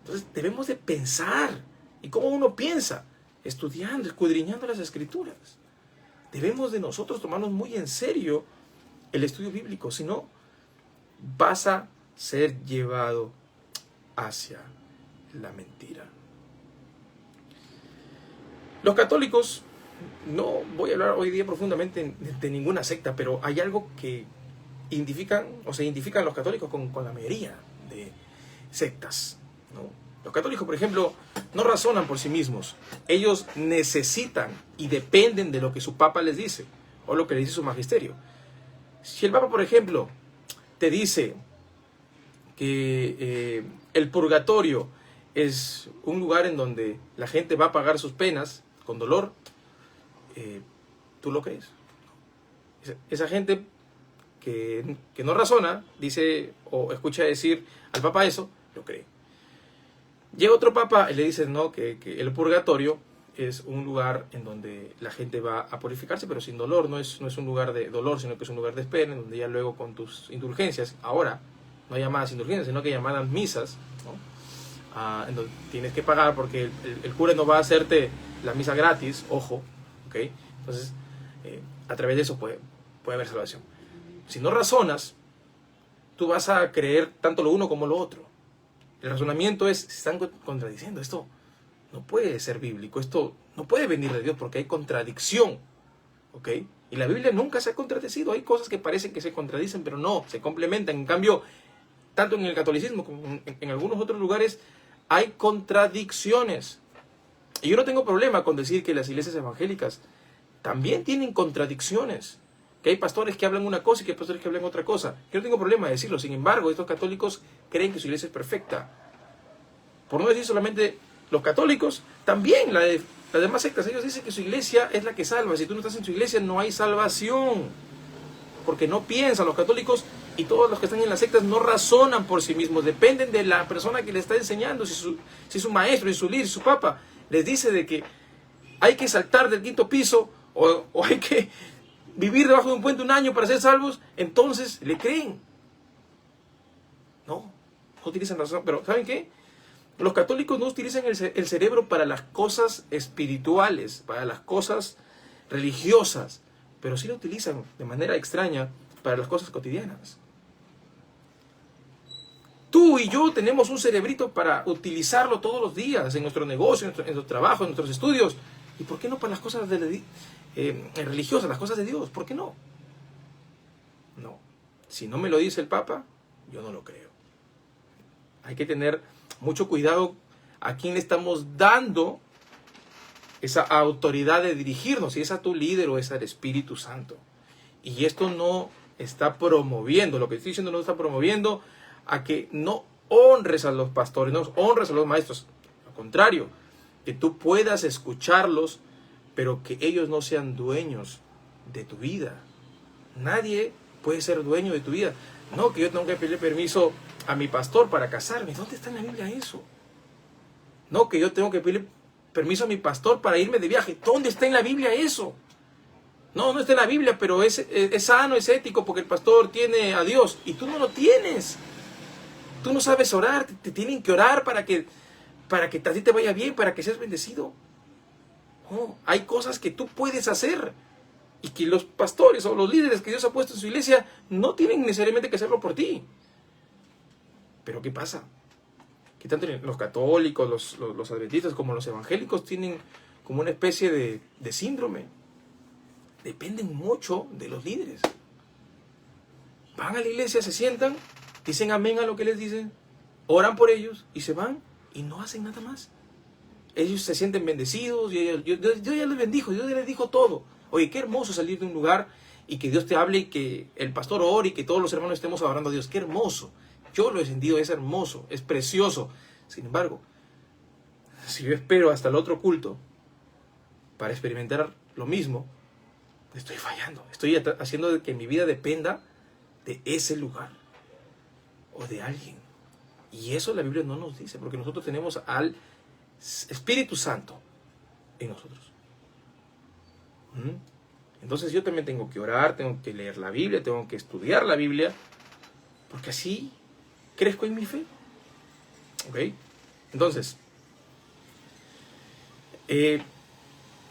Entonces debemos de pensar. ¿Y cómo uno piensa? Estudiando, escudriñando las Escrituras. Debemos de nosotros tomarnos muy en serio el estudio bíblico, si no vas a ser llevado hacia la mentira. Los católicos, no voy a hablar hoy día profundamente de ninguna secta, pero hay algo que se identifican los católicos con la mayoría de sectas, ¿no? Los católicos, por ejemplo, no razonan por sí mismos. Ellos necesitan y dependen de lo que su papa les dice o lo que les dice su magisterio. Si el papa, por ejemplo, te dice que el purgatorio es un lugar en donde la gente va a pagar sus penas con dolor, ¿tú lo crees? Esa gente que no razona, dice o escucha decir al papa eso, lo cree. Llega otro papa y le dice, no, que el purgatorio es un lugar en donde la gente va a purificarse, pero sin dolor. No es un lugar de dolor, sino que es un lugar de espera, en donde ya luego con tus indulgencias, ahora no llamadas indulgencias, sino que llamadas misas, ¿no? En donde tienes que pagar porque el cura no va a hacerte la misa gratis, ojo, ¿ok? Entonces, a través de eso puede haber salvación. Si no razonas, tú vas a creer tanto lo uno como lo otro. El razonamiento es, se están contradiciendo, esto no puede ser bíblico, esto no puede venir de Dios porque hay contradicción, ¿ok? Y la Biblia nunca se ha contradecido, hay cosas que parecen que se contradicen, pero no, se complementan. En cambio, tanto en el catolicismo como en algunos otros lugares, hay contradicciones. Y yo no tengo problema con decir que las iglesias evangélicas también tienen contradicciones, que hay pastores que hablan una cosa y que hay pastores que hablan otra cosa. Yo no tengo problema de decirlo. Sin embargo, estos católicos creen que su iglesia es perfecta. Por no decir solamente los católicos, también las demás sectas, ellos dicen que su iglesia es la que salva. Si tú no estás en su iglesia, no hay salvación. Porque no piensan. Los católicos y todos los que están en las sectas no razonan por sí mismos. Dependen de la persona que les está enseñando. Si su maestro, si su líder, si su papa les dice de que hay que saltar del quinto piso o hay que vivir debajo de un puente un año para ser salvos, entonces le creen. No utilizan razón. Pero ¿saben qué? Los católicos no utilizan el cerebro para las cosas espirituales, para las cosas religiosas, pero sí lo utilizan de manera extraña para las cosas cotidianas. Tú y yo tenemos un cerebrito para utilizarlo todos los días en nuestro negocio, en nuestro trabajo, en nuestros estudios. ¿Y por qué no para las cosas religiosas, las cosas de Dios? ¿Por qué no? No. Si no me lo dice el Papa, yo no lo creo. Hay que tener mucho cuidado a quién le estamos dando esa autoridad de dirigirnos, si es a tu líder o es al Espíritu Santo. Y esto no está promoviendo, lo que estoy diciendo no está promoviendo a que no honres a los pastores, no honres a los maestros. Al contrario, que tú puedas escucharlos, pero que ellos no sean dueños de tu vida. Nadie puedes ser dueño de tu vida. No, que yo tengo que pedirle permiso a mi pastor para casarme. ¿Dónde está en la Biblia eso? No, que yo tengo que pedirle permiso a mi pastor para irme de viaje. ¿Dónde está en la Biblia eso? No, no está en la Biblia, pero es sano, es ético, porque el pastor tiene a Dios y tú no lo tienes. Tú no sabes orar, te tienen que orar para que a ti te vaya bien, para que seas bendecido. No, hay cosas que tú puedes hacer y que los pastores o los líderes que Dios ha puesto en su iglesia no tienen necesariamente que hacerlo por ti. Pero ¿qué pasa? Que tanto los católicos, los adventistas como los evangélicos tienen como una especie de síndrome. Dependen mucho de los líderes. Van a la iglesia, se sientan, dicen amén a lo que les dicen, oran por ellos y se van y no hacen nada más. Ellos se sienten bendecidos, y Dios ya les bendijo, Dios ya les dijo todo. Oye, qué hermoso salir de un lugar y que Dios te hable y que el pastor ore y que todos los hermanos estemos adorando a Dios. Qué hermoso. Yo lo he sentido, es hermoso, es precioso. Sin embargo, si yo espero hasta el otro culto para experimentar lo mismo, estoy fallando. Estoy haciendo que mi vida dependa de ese lugar o de alguien. Y eso la Biblia no nos dice, porque nosotros tenemos al Espíritu Santo en nosotros. Entonces yo también tengo que orar, tengo que leer la Biblia, tengo que estudiar la Biblia, porque así crezco en mi fe. ¿Ok? Entonces,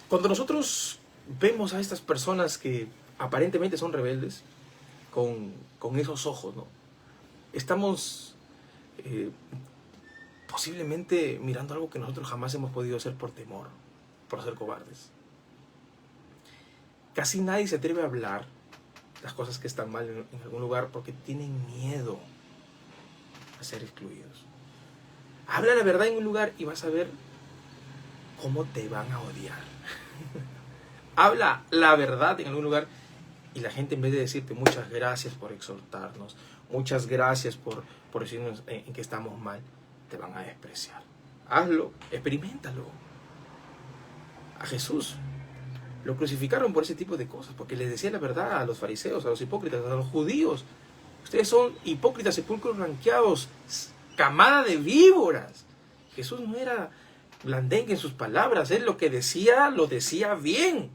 cuando nosotros vemos a estas personas que aparentemente son rebeldes, con esos ojos, ¿no? Estamos posiblemente mirando algo que nosotros jamás hemos podido hacer por temor, por ser cobardes. Casi nadie se atreve a hablar las cosas que están mal en algún lugar porque tienen miedo a ser excluidos. Habla la verdad en un lugar y vas a ver cómo te van a odiar. Habla la verdad en algún lugar y la gente, en vez de decirte muchas gracias por exhortarnos, muchas gracias por decirnos en que estamos mal, te van a despreciar. Hazlo, experiméntalo. A Jesús lo crucificaron por ese tipo de cosas, porque les decía la verdad a los fariseos, a los hipócritas, a los judíos. Ustedes son hipócritas, sepulcros blanqueados, camada de víboras. Jesús no era blandengue en sus palabras. Él lo que decía, lo decía bien.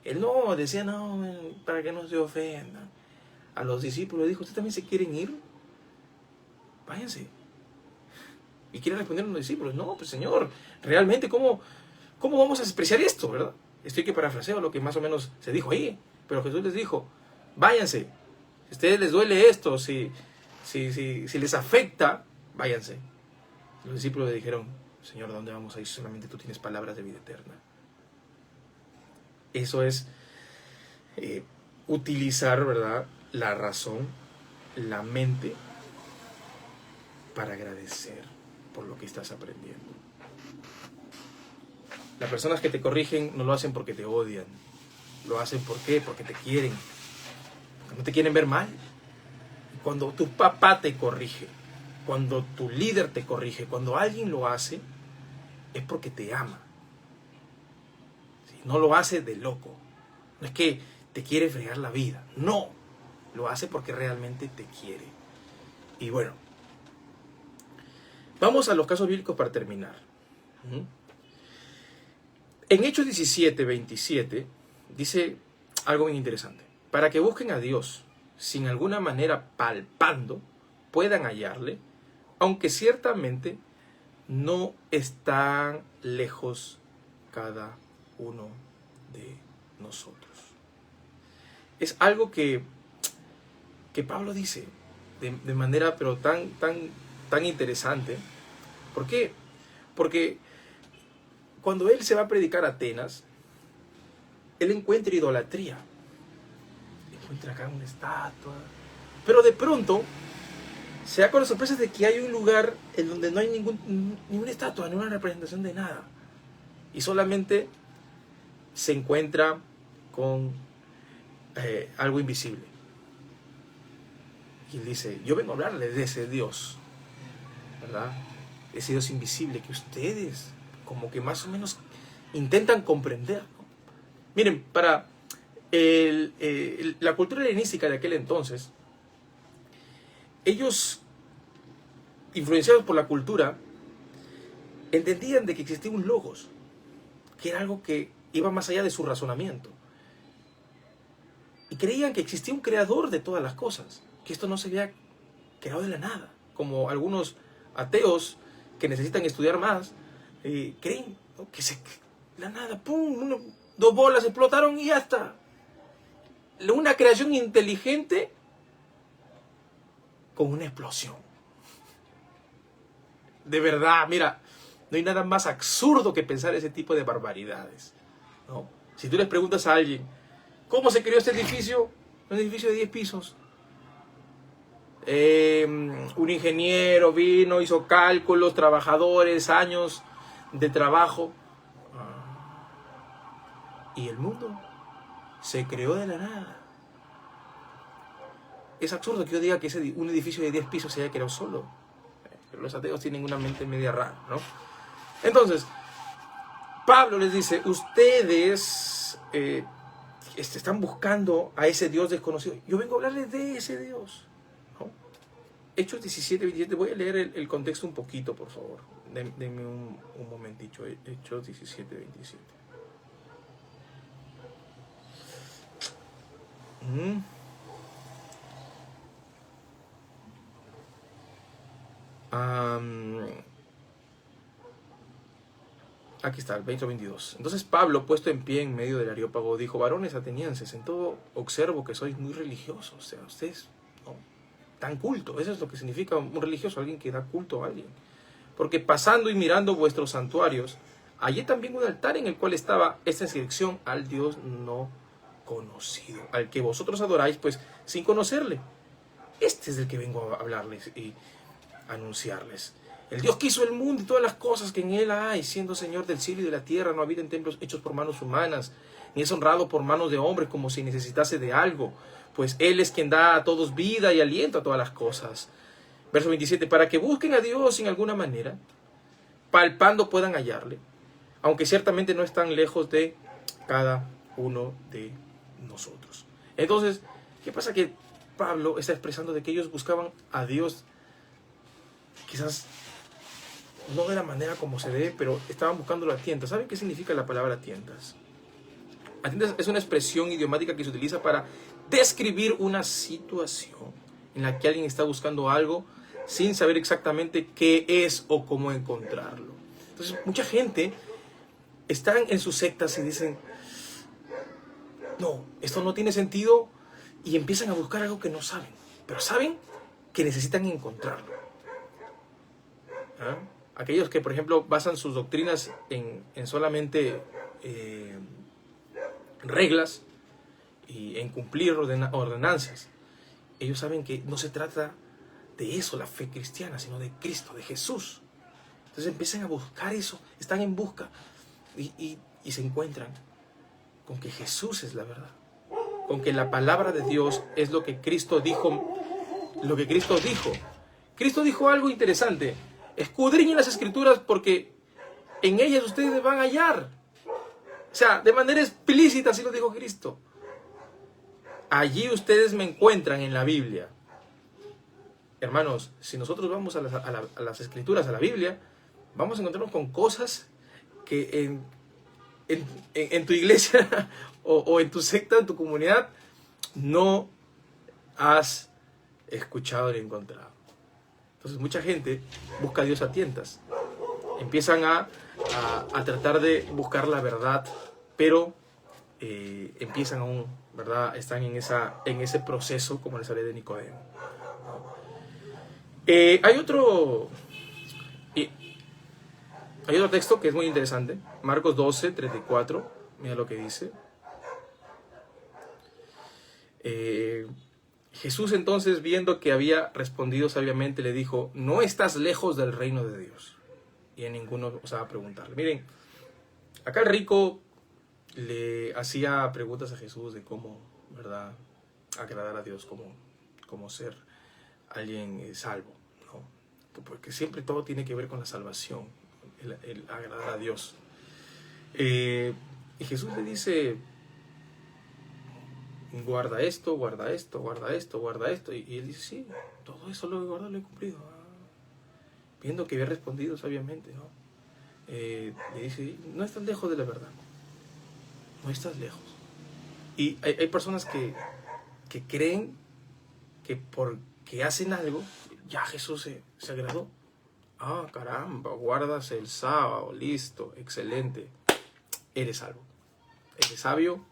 Él no decía, no, para que no se ofendan. A los discípulos le dijo, ¿ustedes también se quieren ir? Váyanse. Y quieren responder a los discípulos, no, pues Señor, realmente, ¿cómo vamos a despreciar esto, verdad? Estoy que parafraseo lo que más o menos se dijo ahí. Pero Jesús les dijo, váyanse. Si a ustedes les duele esto, si les afecta, váyanse. Los discípulos le dijeron, Señor, ¿dónde vamos a ir? Solamente tú tienes palabras de vida eterna. Eso es utilizar, ¿verdad?, la razón, la mente, para agradecer por lo que estás aprendiendo. Las personas que te corrigen no lo hacen porque te odian. Lo hacen ¿por qué? Porque te quieren. No te quieren ver mal. Cuando tu papá te corrige, cuando tu líder te corrige, cuando alguien lo hace, es porque te ama. ¿Sí? No lo hace de loco. No es que te quiere fregar la vida. No. Lo hace porque realmente te quiere. Y bueno, vamos a los casos bíblicos para terminar. En Hechos 17, 27, dice algo bien interesante. Para que busquen a Dios, sin alguna manera palpando, puedan hallarle, aunque ciertamente no están lejos cada uno de nosotros. Es algo que Pablo dice de manera pero tan interesante. ¿Por qué? Porque cuando él se va a predicar a Atenas, él encuentra idolatría. Encuentra acá una estatua. Pero de pronto se da con la sorpresa de que hay un lugar en donde no hay ninguna estatua, ninguna representación de nada. Y solamente se encuentra con algo invisible. Y él dice, yo vengo a hablarle de ese Dios, ¿verdad? Ese Dios invisible que ustedes como que más o menos intentan comprender, ¿no? Miren, para la cultura helenística de aquel entonces, ellos, influenciados por la cultura, entendían de que existía un logos, que era algo que iba más allá de su razonamiento. Y creían que existía un creador de todas las cosas, que esto no se había creado de la nada, como algunos ateos que necesitan estudiar más, creen, ¿no?, que la nada, pum, dos bolas explotaron y ya está. Una creación inteligente con una explosión. De verdad, mira, no hay nada más absurdo que pensar ese tipo de barbaridades, ¿no? Si tú les preguntas a alguien, ¿cómo se creó este edificio? Un edificio de 10 pisos. Un ingeniero vino, hizo cálculos, trabajadores, años de trabajo. Y el mundo se creó de la nada. Es absurdo que yo diga que un edificio de 10 pisos se haya creado solo. Pero los ateos tienen una mente media rara, ¿no? Entonces, Pablo les dice, ustedes están buscando a ese Dios desconocido. Yo vengo a hablarles de ese Dios, ¿no? Hechos 17, 27. Voy a leer el contexto un poquito, por favor. Denme un momentito. Hechos 17, 27. Aquí está, el 20-22. Entonces Pablo, puesto en pie en medio del Areópago, dijo: varones atenienses, en todo observo que sois muy religiosos. O sea, ustedes, ¿no?, tan culto. Eso es lo que significa un religioso, alguien que da culto a alguien. Porque pasando y mirando vuestros santuarios, hallé también un altar en el cual estaba esta inscripción: al Dios no conocido, al que vosotros adoráis, pues sin conocerle. Este es el que vengo a hablarles y anunciarles. El Dios que hizo el mundo y todas las cosas que en él hay, siendo Señor del cielo y de la tierra, no habita en templos hechos por manos humanas, ni es honrado por manos de hombres como si necesitase de algo, pues Él es quien da a todos vida y aliento a todas las cosas. Verso 27, para que busquen a Dios en alguna manera, palpando puedan hallarle, aunque ciertamente no están lejos de cada uno de nosotros. Entonces, ¿qué pasa? Que Pablo está expresando de que ellos buscaban a Dios, quizás no de la manera como se debe, pero estaban buscándolo a tientas. ¿Saben qué significa la palabra tientas? A tientas es una expresión idiomática que se utiliza para describir una situación en la que alguien está buscando algo sin saber exactamente qué es o cómo encontrarlo. Entonces, mucha gente está en sus sectas y dicen: no, esto no tiene sentido, y empiezan a buscar algo que no saben, pero saben que necesitan encontrarlo. ¿Ah? Aquellos que, por ejemplo, basan sus doctrinas en solamente reglas y en cumplir ordenanzas, ellos saben que no se trata de eso la fe cristiana, sino de Cristo, de Jesús. Entonces empiezan a buscar eso, están en busca y se encuentran con que Jesús es la verdad, con que la palabra de Dios es lo que Cristo dijo. Cristo dijo algo interesante: escudriñen las Escrituras porque en ellas ustedes van a hallar. O sea, de manera explícita, así lo dijo Cristo. Allí ustedes me encuentran en la Biblia. Hermanos, si nosotros vamos a las Escrituras, a la Biblia, vamos a encontrarnos con cosas que en tu iglesia o en tu secta, en tu comunidad, no has escuchado ni encontrado. Entonces mucha gente busca a Dios a tientas. Empiezan a tratar de buscar la verdad, pero empiezan aún, ¿verdad? Están en ese proceso, como les hablé de Nicodemo. Hay otro texto que es muy interesante, Marcos 12, 34. Mira lo que dice. Jesús entonces, viendo que había respondido sabiamente, le dijo: no estás lejos del reino de Dios. Y a ninguno osaba preguntarle. Miren, acá el rico le hacía preguntas a Jesús de cómo, ¿verdad?, agradar a Dios, cómo ser alguien salvo, ¿no? Porque siempre todo tiene que ver con la salvación, el agradar a Dios. Y Jesús le dice: guarda esto, guarda esto, guarda esto, guarda esto. Y él dice, sí, todo eso lo he guardado, lo he cumplido. Viendo que había respondido sabiamente, ¿no? Le dice, no estás lejos de la verdad. No estás lejos. Y hay personas que creen que porque hacen algo, ya Jesús se agradó. Ah, caramba, guardas el sábado, listo, excelente. Eres salvo. Eres sabio,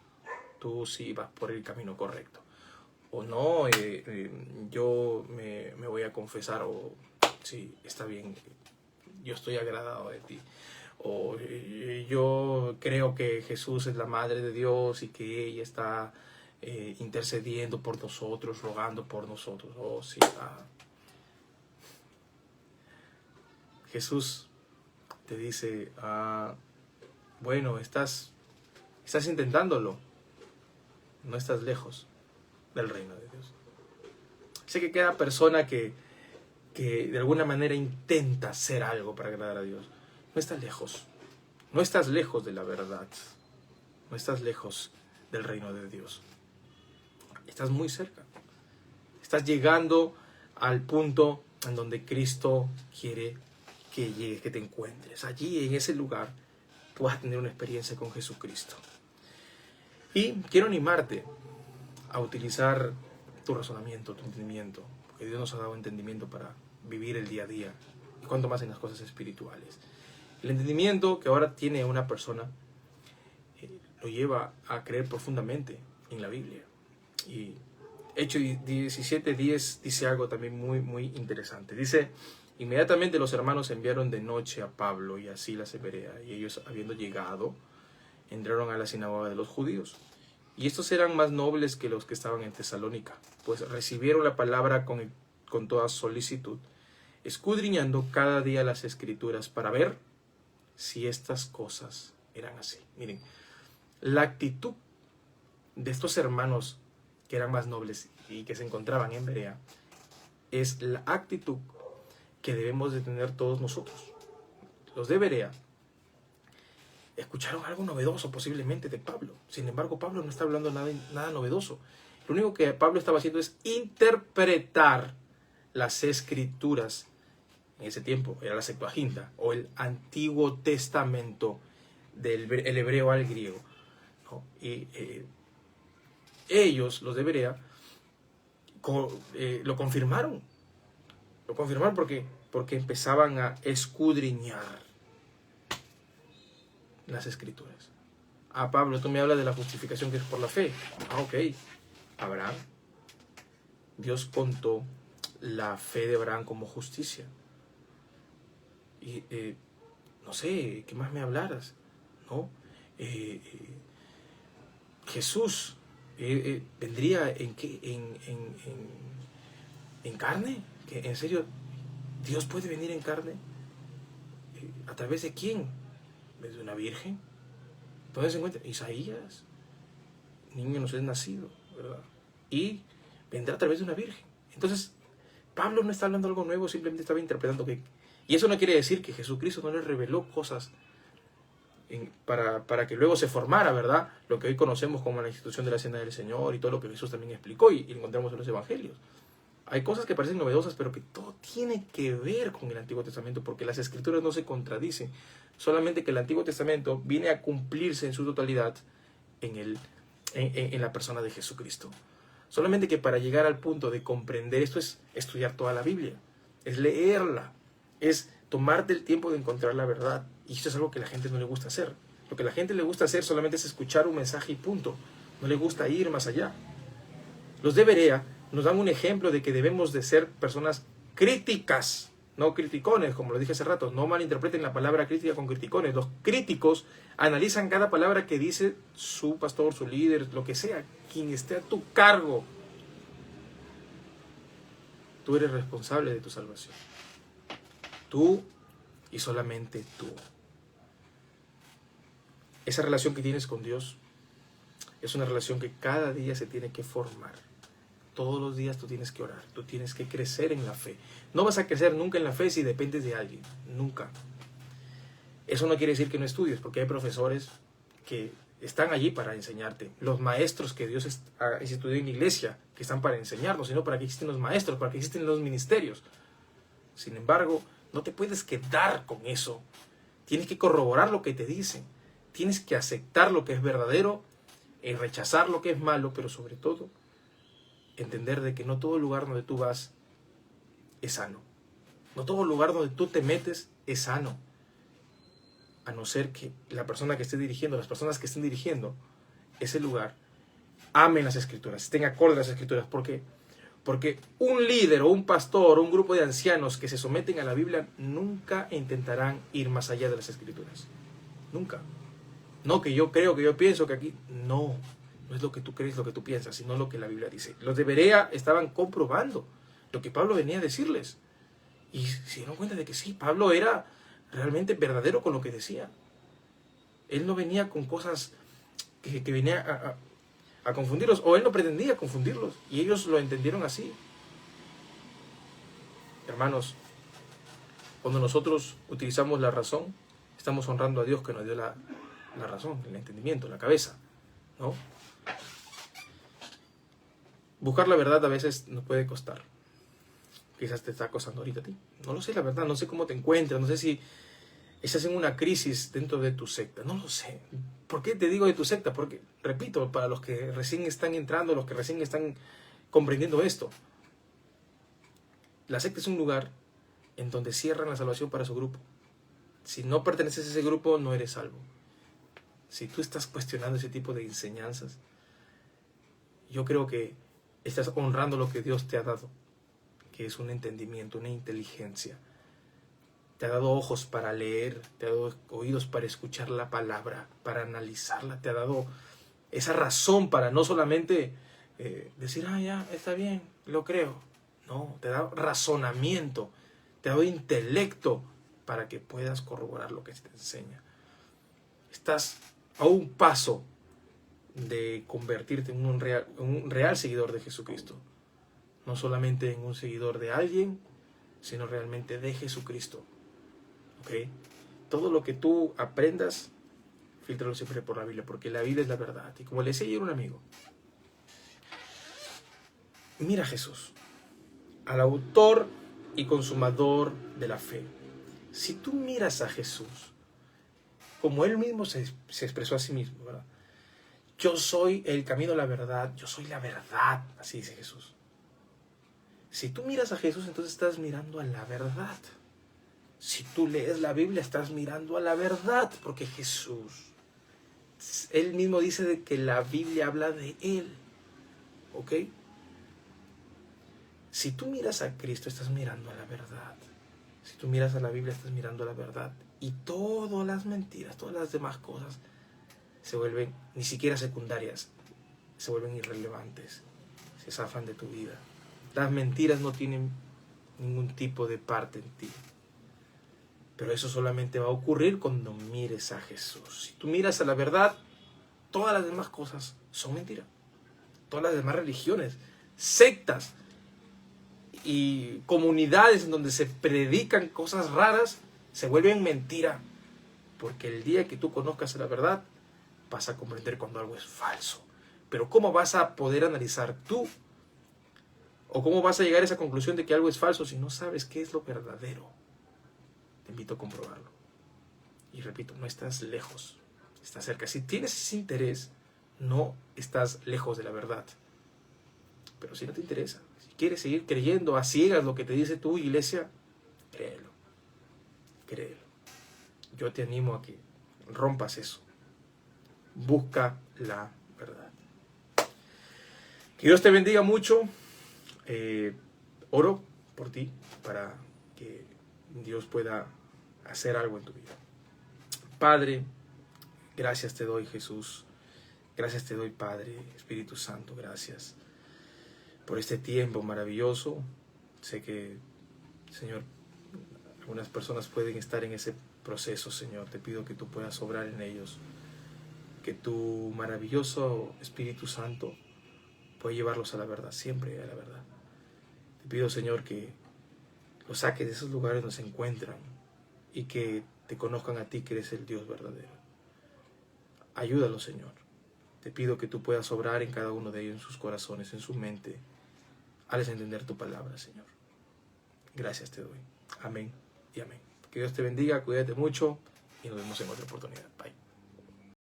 tú sí vas por el camino correcto. O no, yo me voy a confesar, o sí, está bien, yo estoy agradado de ti. O yo creo que Jesús es la Madre de Dios y que ella está intercediendo por nosotros, rogando por nosotros. Oh, sí, Jesús te dice, bueno, estás intentándolo, no estás lejos del reino de Dios. Sé que cada persona que de alguna manera intenta hacer algo para agradar a Dios, no estás lejos de la verdad, no estás lejos del reino de Dios, estás muy cerca, estás llegando al punto en donde Cristo quiere que llegues, que te encuentres. Allí, en ese lugar, tú vas a tener una experiencia con Jesucristo. Y quiero animarte a utilizar tu razonamiento, tu entendimiento, porque Dios nos ha dado entendimiento para vivir el día a día, y cuanto más en las cosas espirituales. El entendimiento que ahora tiene una persona lo lleva a creer profundamente en la Biblia. Y Hechos 17:10 dice algo también muy, muy interesante. Dice, inmediatamente los hermanos enviaron de noche a Pablo y a Silas a Berea, y ellos, habiendo llegado, entraron a la sinagoga de los judíos. Y estos eran más nobles que los que estaban en Tesalónica, pues recibieron la palabra con toda solicitud, escudriñando cada día las escrituras para ver si estas cosas eran así. Miren, la actitud de estos hermanos que eran más nobles y que se encontraban en Berea es la actitud que debemos de tener todos nosotros. Los de Berea escucharon algo novedoso posiblemente de Pablo. Sin embargo, Pablo no está hablando nada novedoso. Lo único que Pablo estaba haciendo es interpretar las escrituras. En ese tiempo era la Septuaginta o el Antiguo Testamento del hebreo al griego, ¿no? Y ellos, los de Berea, lo confirmaron. Lo confirmaron porque empezaban a escudriñar las escrituras. Pablo, tú me hablas de la justificación que es por la fe. Ok. Abraham. Dios contó la fe de Abraham como justicia. Y no sé, ¿qué más me hablaras? ¿No? Jesús vendría en carne. ¿En serio Dios puede venir en carne? ¿A través de quién? ¿De una virgen? ¿Dónde se encuentra? Isaías, niño nos es nacido, ¿verdad? Y vendrá a través de una virgen. Entonces Pablo no está hablando algo nuevo, simplemente estaba interpretando que... Y eso no quiere decir que Jesucristo no le reveló cosas para que luego se formara, ¿verdad? Lo que hoy conocemos como la institución de la Cena del Señor y todo lo que Jesús también explicó y encontramos en los Evangelios. Hay cosas que parecen novedosas, pero que todo tiene que ver con el Antiguo Testamento, porque las Escrituras no se contradicen. Solamente que el Antiguo Testamento viene a cumplirse en su totalidad en la persona de Jesucristo. Solamente que para llegar al punto de comprender esto es estudiar toda la Biblia, es leerla, es tomarte el tiempo de encontrar la verdad. Y esto es algo que a la gente no le gusta hacer. Lo que a la gente le gusta hacer solamente es escuchar un mensaje y punto. No le gusta ir más allá. Los de Berea nos dan un ejemplo de que debemos de ser personas críticas, no criticones, como lo dije hace rato. No malinterpreten la palabra crítica con criticones. Los críticos analizan cada palabra que dice su pastor, su líder, lo que sea, quien esté a tu cargo. Tú eres responsable de tu salvación. Tú y solamente tú. Esa relación que tienes con Dios es una relación que cada día se tiene que formar. Todos los días tú tienes que orar, tú tienes que crecer en la fe. No vas a crecer nunca en la fe si dependes de alguien, nunca. Eso no quiere decir que no estudies, porque hay profesores que están allí para enseñarte. Los maestros que Dios ha instituido en la iglesia, que están para enseñarnos, sino para que existen los maestros, para que existen los ministerios. Sin embargo, no te puedes quedar con eso. Tienes que corroborar lo que te dicen. Tienes que aceptar lo que es verdadero, rechazar lo que es malo, pero sobre todo, entender de que no todo lugar donde tú vas es sano. No todo lugar donde tú te metes es sano. A no ser que la persona que esté dirigiendo, las personas que estén dirigiendo ese lugar, amen las Escrituras, estén acorde a las Escrituras. ¿Por qué? Porque un líder o un pastor o un grupo de ancianos que se someten a la Biblia nunca intentarán ir más allá de las Escrituras. Nunca. No que yo creo, que yo pienso que aquí... No es lo que tú crees, lo que tú piensas, sino lo que la Biblia dice. Los de Berea estaban comprobando lo que Pablo venía a decirles. Y se dieron cuenta de que sí, Pablo era realmente verdadero con lo que decía. Él no venía con cosas que venía a confundirlos, o él no pretendía confundirlos, y ellos lo entendieron así. Hermanos, cuando nosotros utilizamos la razón, estamos honrando a Dios que nos dio la razón, el entendimiento, la cabeza, ¿no? Buscar la verdad a veces nos puede costar. Quizás te está costando ahorita a ti. No lo sé, la verdad, no sé cómo te encuentras, no sé si estás en una crisis dentro de tu secta, no lo sé. ¿Por qué te digo de tu secta? Porque, repito, para los que recién están entrando, los que recién están comprendiendo esto, la secta es un lugar en donde cierran la salvación para su grupo. Si no perteneces a ese grupo, no eres salvo. Si tú estás cuestionando ese tipo de enseñanzas, yo creo que estás honrando lo que Dios te ha dado, que es un entendimiento, una inteligencia. Te ha dado ojos para leer, te ha dado oídos para escuchar la palabra, para analizarla, te ha dado esa razón para no solamente decir, ya, está bien, lo creo. No, te ha dado razonamiento, te ha dado intelecto para que puedas corroborar lo que te enseña. Estás a un paso de convertirte en un real seguidor de Jesucristo. No solamente en un seguidor de alguien, sino realmente de Jesucristo. ¿Okay? Todo lo que tú aprendas, fíltralo siempre por la Biblia, porque la Biblia es la verdad. Y como le decía ayer a un amigo, mira a Jesús, al autor y consumador de la fe. Si tú miras a Jesús, como él mismo se expresó a sí mismo, ¿verdad? Yo soy el camino, la verdad, yo soy la verdad, así dice Jesús. Si tú miras a Jesús, entonces estás mirando a la verdad. Si tú lees la Biblia, estás mirando a la verdad, porque Jesús, él mismo dice de que la Biblia habla de él, ¿ok? Si tú miras a Cristo, estás mirando a la verdad. Si tú miras a la Biblia, estás mirando a la verdad. Y todas las mentiras, todas las demás cosas, se vuelven ni siquiera secundarias, se vuelven irrelevantes, se zafan de tu vida. Las mentiras no tienen ningún tipo de parte en ti. Pero eso solamente va a ocurrir cuando mires a Jesús. Si tú miras a la verdad, todas las demás cosas son mentiras. Todas las demás religiones, sectas y comunidades en donde se predican cosas raras, se vuelven mentira. Porque el día que tú conozcas la verdad, vas a comprender cuando algo es falso. Pero ¿cómo vas a poder analizar tú? ¿O cómo vas a llegar a esa conclusión de que algo es falso si no sabes qué es lo verdadero? Te invito a comprobarlo. Y repito, no estás lejos, estás cerca. Si tienes ese interés, no estás lejos de la verdad. Pero si no te interesa, si quieres seguir creyendo a ciegas lo que te dice tu iglesia, créelo. Créelo. Yo te animo a que rompas eso. Busca la verdad. Que Dios te bendiga mucho. Oro por ti para que Dios pueda hacer algo en tu vida. Padre, gracias te doy, Jesús. Gracias te doy, Padre, Espíritu Santo, gracias por este tiempo maravilloso. Sé que, Señor, algunas personas pueden estar en ese proceso, Señor. Te pido que tú puedas obrar en ellos. Que tu maravilloso Espíritu Santo pueda llevarlos a la verdad, siempre a la verdad. Te pido, Señor, que los saques de esos lugares donde se encuentran y que te conozcan a ti, que eres el Dios verdadero. Ayúdalos, Señor. Te pido que tú puedas obrar en cada uno de ellos, en sus corazones, en su mente. Hazles entender tu palabra, Señor. Gracias te doy. Amén y amén. Que Dios te bendiga, cuídate mucho y nos vemos en otra oportunidad. Bye.